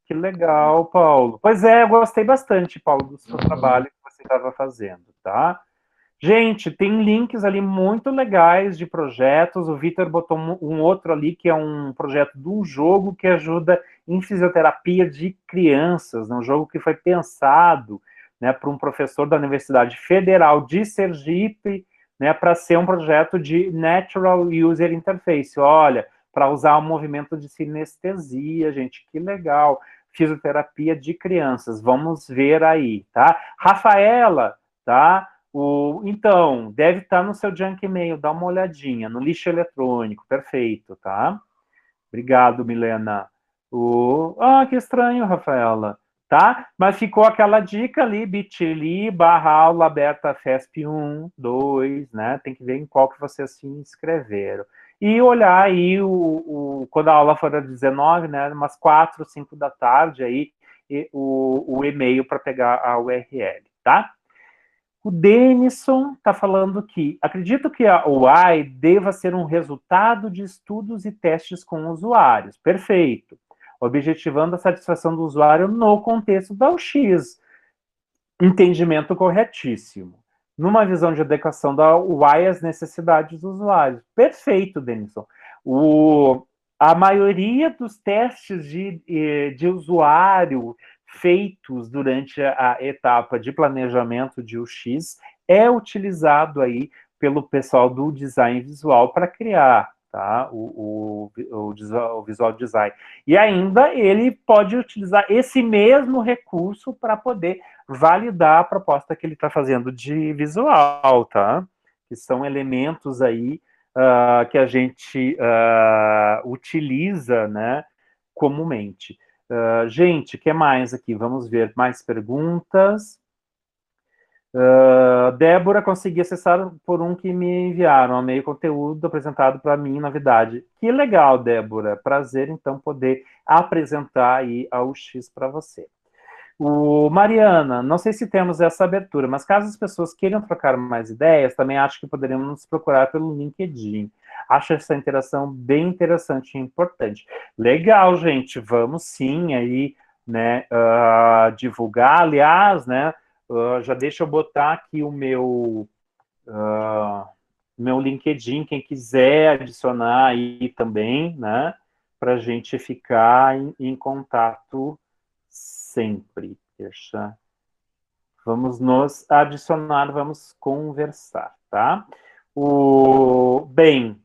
Que legal, Paulo. Pois é, eu gostei bastante, Paulo, do seu trabalho que você estava fazendo, tá? Gente, tem links ali muito legais de projetos. O Vitor botou um outro ali, que é um projeto de um jogo que ajuda em fisioterapia de crianças, né? Um jogo que foi pensado, né, por um professor da Universidade Federal de Sergipe, né, para ser um projeto de Natural User Interface. Olha, para usar o movimento de sinestesia, gente, que legal. Fisioterapia de crianças, vamos ver aí, tá? Rafaela, tá? Então, deve estar no seu junk mail, dá uma olhadinha, no lixo eletrônico, perfeito, tá? Obrigado, Milena. Que estranho, Rafaela, tá? Mas ficou aquela dica ali, bit.ly/aula aberta FESP 1, 2, né? Tem que ver em qual que vocês se inscreveram. E olhar aí, quando a aula for às 19, né? Umas 4, 5 da tarde aí, o e-mail para pegar a URL, tá? O Denison está falando que acredito que a UI deva ser um resultado de estudos e testes com usuários. Perfeito. Objetivando a satisfação do usuário no contexto da UX. Entendimento corretíssimo. Numa visão de adequação da UI às necessidades dos usuários. Perfeito, Denison. A maioria dos testes de usuário feitos durante a etapa de planejamento de UX é utilizado aí pelo pessoal do design visual para criar, tá? O visual design. E ainda ele pode utilizar esse mesmo recurso para poder validar a proposta que ele está fazendo de visual, tá? Que são elementos aí que a gente utiliza, né, comumente. Gente, o que mais aqui? Vamos ver mais perguntas. Débora, consegui acessar por um que me enviaram, amei o conteúdo apresentado para mim, novidade. Que legal, Débora, prazer então poder apresentar aí a UX para você. Mariana, não sei se temos essa abertura, mas caso as pessoas queiram trocar mais ideias, também acho que poderíamos nos procurar pelo LinkedIn. Acho essa interação bem interessante e importante. Legal, gente, vamos sim aí, né, divulgar, aliás, né, já deixa eu botar aqui o meu LinkedIn, quem quiser adicionar aí também, né, para a gente ficar em contato sempre. Vamos nos adicionar, vamos conversar, tá? Bem,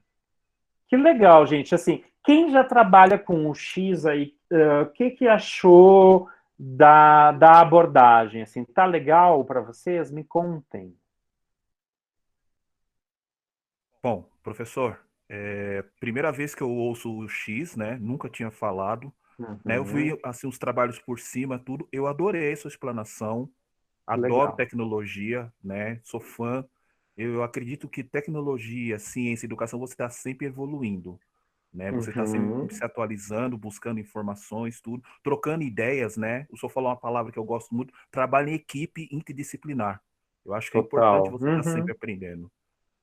que legal, gente. Assim, quem já trabalha com o X aí, o que achou da abordagem? Assim, tá legal para vocês? Me contem. Bom, professor, primeira vez que eu ouço o X, né? Nunca tinha falado, né? Eu vi assim os trabalhos por cima, tudo. Eu adorei sua explanação. Adoro Legal. tecnologia, né? Sou fã. Eu acredito que tecnologia, ciência, educação, você está sempre evoluindo, né? Você está sempre se atualizando, buscando informações, tudo, trocando ideias, né? O senhor falou uma palavra que eu gosto muito, trabalho em equipe interdisciplinar. Eu acho que é importante Total. você estar sempre aprendendo,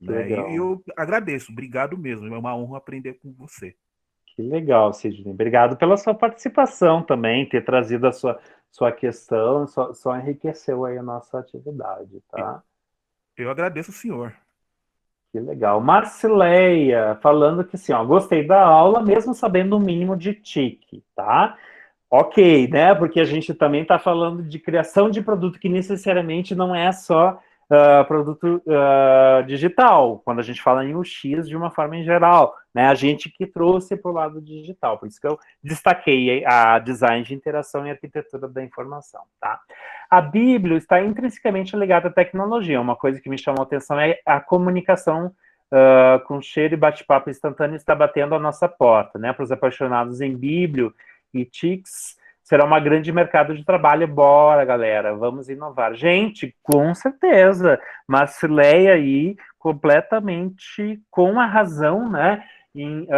Que né? E legal. eu agradeço, obrigado mesmo. É uma honra aprender com você. Que legal, Sidney. Obrigado pela sua participação também, ter trazido a sua questão, só enriqueceu aí a nossa atividade, tá? Eu agradeço o senhor. Que legal. Marcileia, falando que assim, ó, gostei da aula, mesmo sabendo o mínimo de TIC, tá? Ok, né? Porque a gente também está falando de criação de produto que necessariamente não é só produto digital, quando a gente fala em UX de uma forma em geral, né? A gente que trouxe para o lado digital, por isso que eu destaquei a design de interação e arquitetura da informação, tá? A Bíblia está intrinsecamente ligada à tecnologia, uma coisa que me chamou a atenção é a comunicação com cheiro e bate-papo instantâneo está batendo a nossa porta, né? Para os apaixonados em Bíblia e TICs, será um grande mercado de trabalho. Bora, galera, vamos inovar. Gente, com certeza, Marcileia aí, completamente com a razão, né, em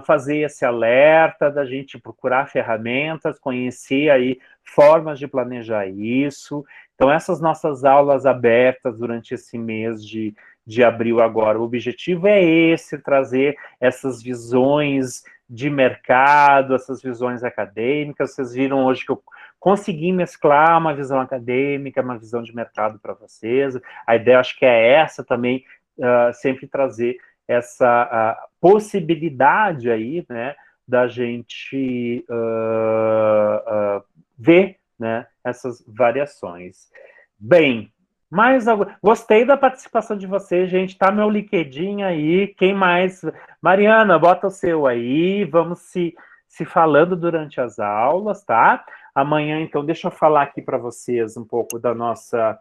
fazer esse alerta, da gente procurar ferramentas, conhecer aí formas de planejar isso. Então, essas nossas aulas abertas durante esse mês de abril agora, o objetivo é esse, trazer essas visões de mercado, essas visões acadêmicas. Vocês viram hoje que eu consegui mesclar uma visão acadêmica, uma visão de mercado para vocês. A ideia, acho que é essa também, sempre trazer essa possibilidade aí, né, da gente ver, né, essas variações. Bem, gostei da participação de vocês, gente. Tá meu LinkedIn aí. Quem mais? Mariana, bota o seu aí. Vamos se falando durante as aulas, tá? Amanhã, então, deixa eu falar aqui para vocês um pouco da nossa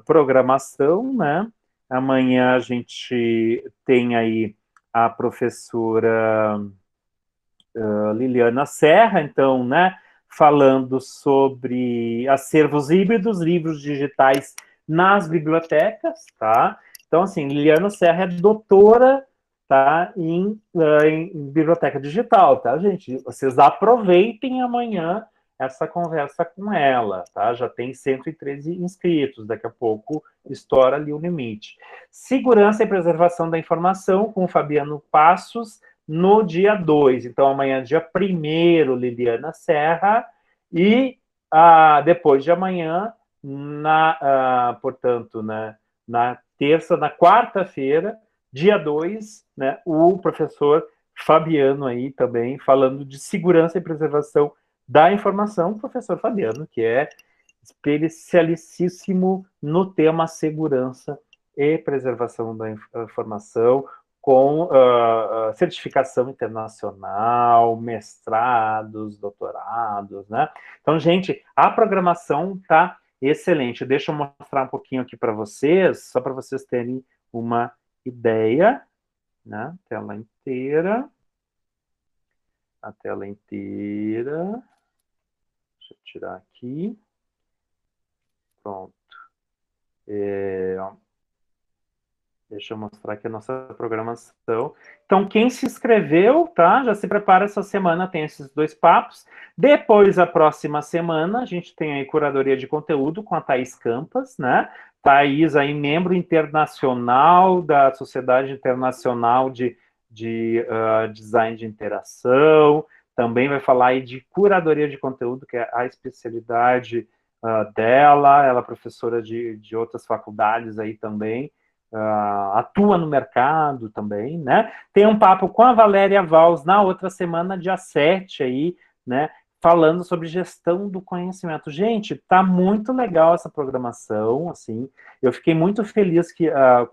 programação, né? Amanhã a gente tem aí a professora Liliana Serra, então, né? Falando sobre acervos híbridos, livros digitais nas bibliotecas, tá? Então, assim, Liliana Serra é doutora, tá, em biblioteca digital, tá, gente? Vocês aproveitem amanhã essa conversa com ela, tá? Já tem 113 inscritos, daqui a pouco estoura ali o limite. Segurança e preservação da informação, com o Fabiano Passos, no dia 2. Então, amanhã, dia 1º, Liliana Serra, e depois de amanhã, portanto, na quarta-feira, dia 2, né, o professor Fabiano aí também, falando de segurança e preservação da informação, o professor Fabiano, que é especialíssimo no tema segurança e preservação da informação, com certificação internacional, mestrados, doutorados, né? Então, gente, a programação tá excelente. Deixa eu mostrar um pouquinho aqui para vocês, só para vocês terem uma ideia. né? Tela inteira. A tela inteira. Deixa eu tirar aqui. Pronto. Deixa eu mostrar aqui a nossa programação. Então, quem se inscreveu, tá? Já se prepara, essa semana tem esses 2 papos. Depois, a próxima semana, a gente tem aí curadoria de conteúdo com a Thaís Campas, né? Thaís aí, membro internacional da Sociedade Internacional de Design de Interação. Também vai falar aí de curadoria de conteúdo, que é a especialidade dela. Ela é professora de outras faculdades aí também. Atua no mercado também, né? Tem um papo com a Valéria Valls na outra semana, dia 7 aí, né? Falando sobre gestão do conhecimento. Gente, tá muito legal essa programação, assim. Eu fiquei muito feliz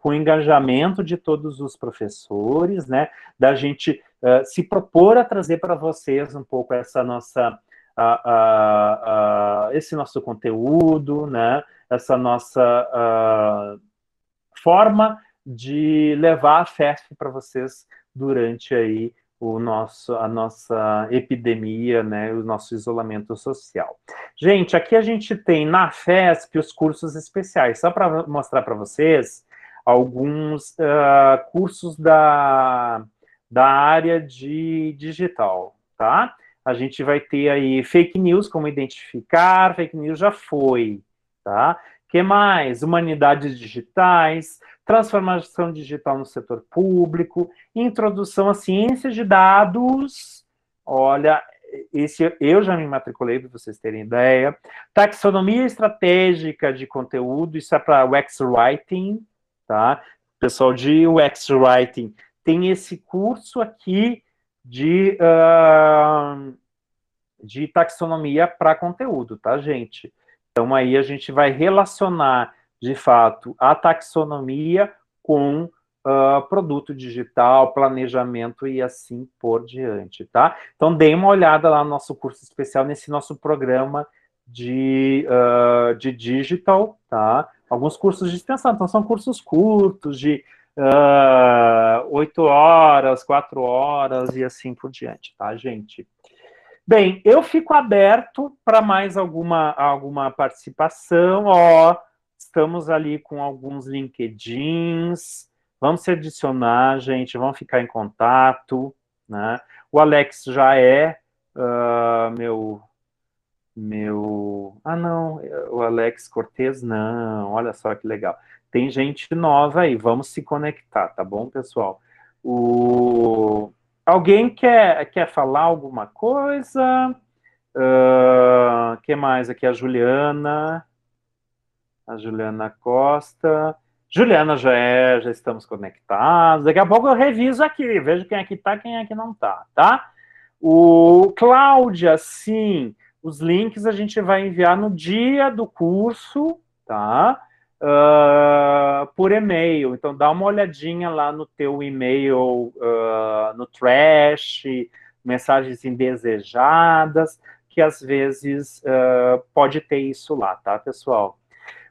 com o engajamento de todos os professores, né? Da gente se propor a trazer para vocês um pouco essa nossa... esse nosso conteúdo, né? Essa nossa... forma de levar a FESP para vocês durante aí a nossa epidemia, né, o nosso isolamento social. Gente, aqui a gente tem na FESP os cursos especiais, só para mostrar para vocês alguns cursos da área de digital, tá? A gente vai ter aí fake news, como identificar, fake news já foi, tá? Que mais? Humanidades digitais, transformação digital no setor público, introdução à ciência de dados. Olha, esse eu já me matriculei, para vocês terem ideia. Taxonomia estratégica de conteúdo, isso é para UX Writing, tá? Pessoal de UX Writing tem esse curso aqui de taxonomia para conteúdo, tá, gente? Então, aí a gente vai relacionar, de fato, a taxonomia com produto digital, planejamento e assim por diante, tá? Então, deem uma olhada lá no nosso curso especial, nesse nosso programa de digital, tá? Alguns cursos de extensão, então são cursos curtos, de 8 horas, 4 horas e assim por diante, tá, gente? Bem, eu fico aberto para mais alguma participação. Estamos ali com alguns LinkedIns. Vamos se adicionar, gente. Vamos ficar em contato, né? O Alex já é meu... Ah, não. O Alex Cortez, não. Olha só que legal. Tem gente nova aí. Vamos se conectar, tá bom, pessoal? Alguém quer falar alguma coisa? Que mais aqui? A Juliana Costa. Juliana já estamos conectados. Daqui a pouco eu reviso aqui, vejo quem aqui está, quem aqui não está, tá? O Cláudia, sim, os links a gente vai enviar no dia do curso, tá? Por e-mail. Então, dá uma olhadinha lá no teu e-mail, no trash, mensagens indesejadas, que às vezes pode ter isso lá, tá, pessoal?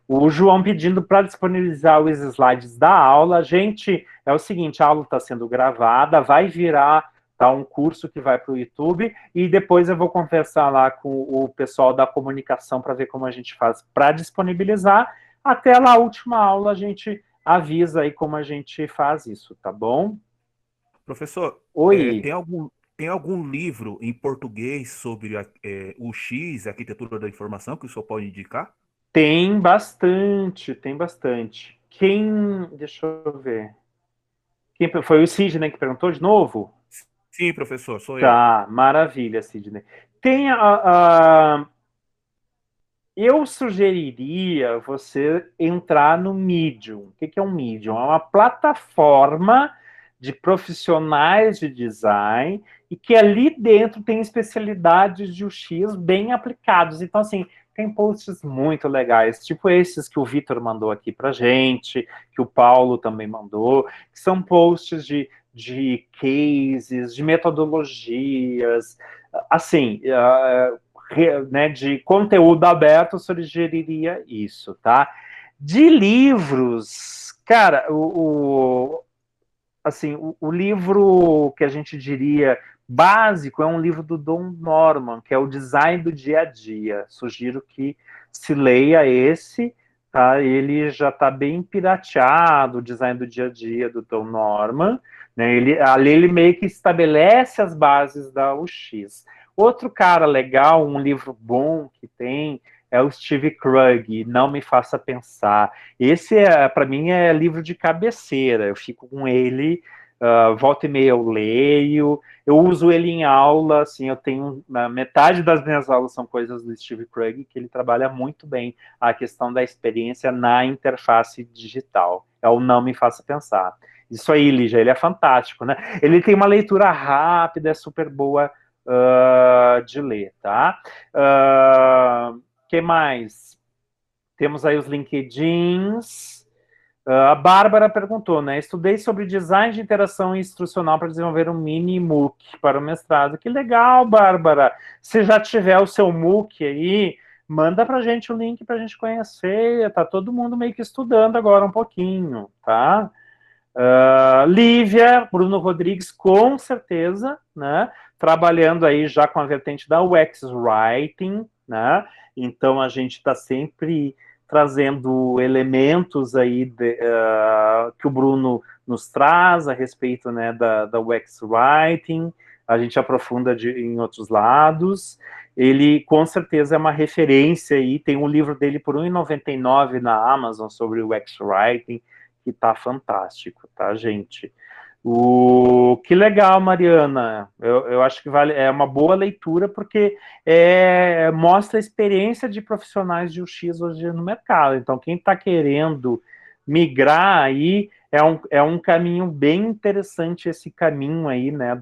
O João pedindo para disponibilizar os slides da aula. Gente, é o seguinte, a aula está sendo gravada, vai virar um curso que vai para o YouTube, e depois eu vou conversar lá com o pessoal da comunicação para ver como a gente faz para disponibilizar. Até lá, a última aula, a gente avisa aí como a gente faz isso, tá bom? Professor, Oi. Tem algum livro em português sobre o X, arquitetura da informação, que o senhor pode indicar? Tem bastante, tem bastante. Deixa eu ver. Foi o Sidney que perguntou de novo? Sim, professor, sou eu. Tá, maravilha, Sidney. Eu sugeriria você entrar no Medium. O que é um Medium? É uma plataforma de profissionais de design e que ali dentro tem especialidades de UX bem aplicados. Então, assim, tem posts muito legais, tipo esses que o Vitor mandou aqui pra gente, que o Paulo também mandou, que são posts de cases, de metodologias, assim, né, de conteúdo aberto, eu sugeriria isso, tá? De livros, cara, assim, o livro que a gente diria básico é um livro do Don Norman, que é o Design do Dia a Dia. Sugiro que se leia esse, tá? Ele já está bem pirateado, o Design do Dia a Dia do Don Norman, né? Ali ele meio que estabelece as bases da UX. Outro cara legal, um livro bom que tem, é o Steve Krug, Não Me Faça Pensar. Esse, para mim, é livro de cabeceira. Eu fico com ele, volta e meia eu leio, eu uso ele em aula, assim, eu tenho, metade das minhas aulas são coisas do Steve Krug, que ele trabalha muito bem a questão da experiência na interface digital. É o Não Me Faça Pensar. Isso aí, Lígia, ele é fantástico, né? Ele tem uma leitura rápida, é super boa de ler, tá? Que mais? Temos aí os LinkedIns. A Bárbara perguntou, né? Estudei sobre design de interação instrucional para desenvolver um mini MOOC para o mestrado. Que legal, Bárbara! Se já tiver o seu MOOC aí, manda para a gente o link para a gente conhecer. Tá todo mundo meio que estudando agora um pouquinho, tá? Lívia, Bruno Rodrigues, com certeza, né? Trabalhando aí já com a vertente da UX Writing, né? Então a gente está sempre trazendo elementos aí que o Bruno nos traz a respeito, né, da UX Writing. A gente aprofunda em outros lados. Ele com certeza é uma referência aí. Tem um livro dele por R$ 1,99 na Amazon sobre o UX Writing, que tá fantástico, tá, gente? Que legal, Mariana. Eu acho que é uma boa leitura, porque mostra a experiência de profissionais de UX hoje no mercado. Então, quem está querendo migrar aí, é um caminho bem interessante, esse caminho aí, né,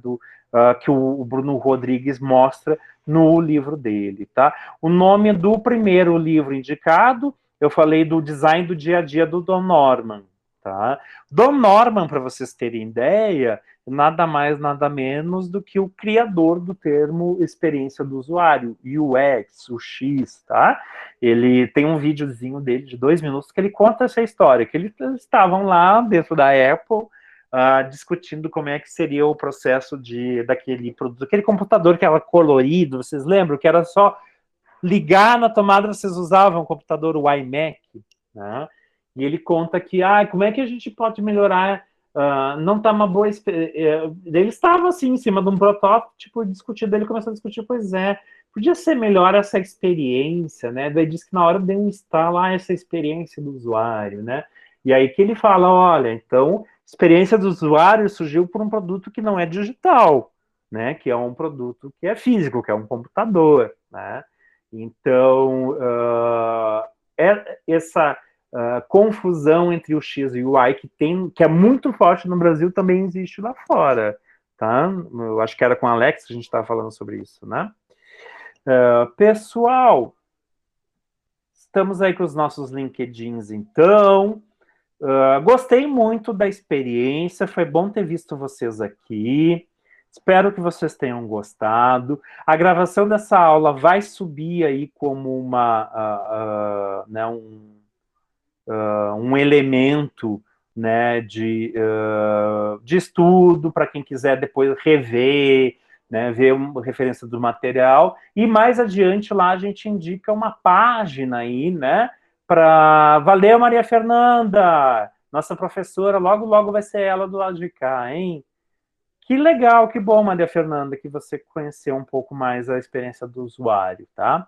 que o Bruno Rodrigues mostra no livro dele, tá? O nome do primeiro livro indicado, eu falei do Design do Dia a Dia do Don Norman, tá? Don Norman, para vocês terem ideia, nada mais, nada menos do que o criador do termo experiência do usuário, UX, o X, tá? Ele tem um videozinho dele de 2 minutos que ele conta essa história, que eles estavam lá dentro da Apple, discutindo como é que seria o processo daquele produto, aquele computador que era colorido, vocês lembram? Que era só ligar na tomada, vocês usavam o computador, o iMac, né? E ele conta que, como é que a gente pode melhorar, não está uma boa... Ele estava, assim, em cima de um protótipo, discutindo, ele começou a discutir, pois é, podia ser melhor essa experiência, né? Daí diz que na hora de instalar essa experiência do usuário, né? E aí que ele fala, olha, então, experiência do usuário surgiu por um produto que não é digital, né? Que é um produto que é físico, que é um computador, né? Então, essa confusão entre o X e o Y que é muito forte no Brasil, também existe lá fora, tá? Eu acho que era com a Alex que a gente estava falando sobre isso, né? Pessoal, estamos aí com os nossos LinkedIns, então. Gostei muito da experiência, foi bom ter visto vocês aqui. Espero que vocês tenham gostado. A gravação dessa aula vai subir aí como né, um elemento, né, de estudo para quem quiser depois rever, né, ver uma referência do material. E mais adiante lá a gente indica uma página aí, né, para... Valeu, Maria Fernanda! Nossa professora, logo, logo vai ser ela do lado de cá, hein? Que legal, que bom, Maria Fernanda, que você conheceu um pouco mais a experiência do usuário, tá?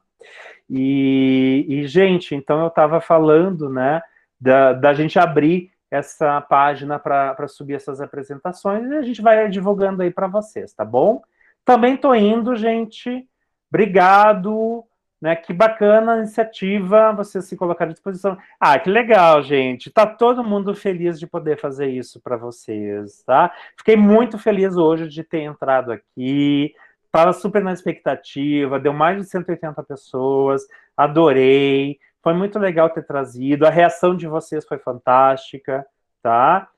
Gente, então eu estava falando, né, da gente abrir essa página para subir essas apresentações e a gente vai divulgando aí para vocês, tá bom? Também tô indo, gente. Obrigado, né? Que bacana a iniciativa, vocês se colocarem à disposição. Que legal, gente. Tá todo mundo feliz de poder fazer isso para vocês, tá? Fiquei muito feliz hoje de ter entrado aqui. Estava super na expectativa, deu mais de 180 pessoas, adorei, foi muito legal ter trazido, a reação de vocês foi fantástica, tá?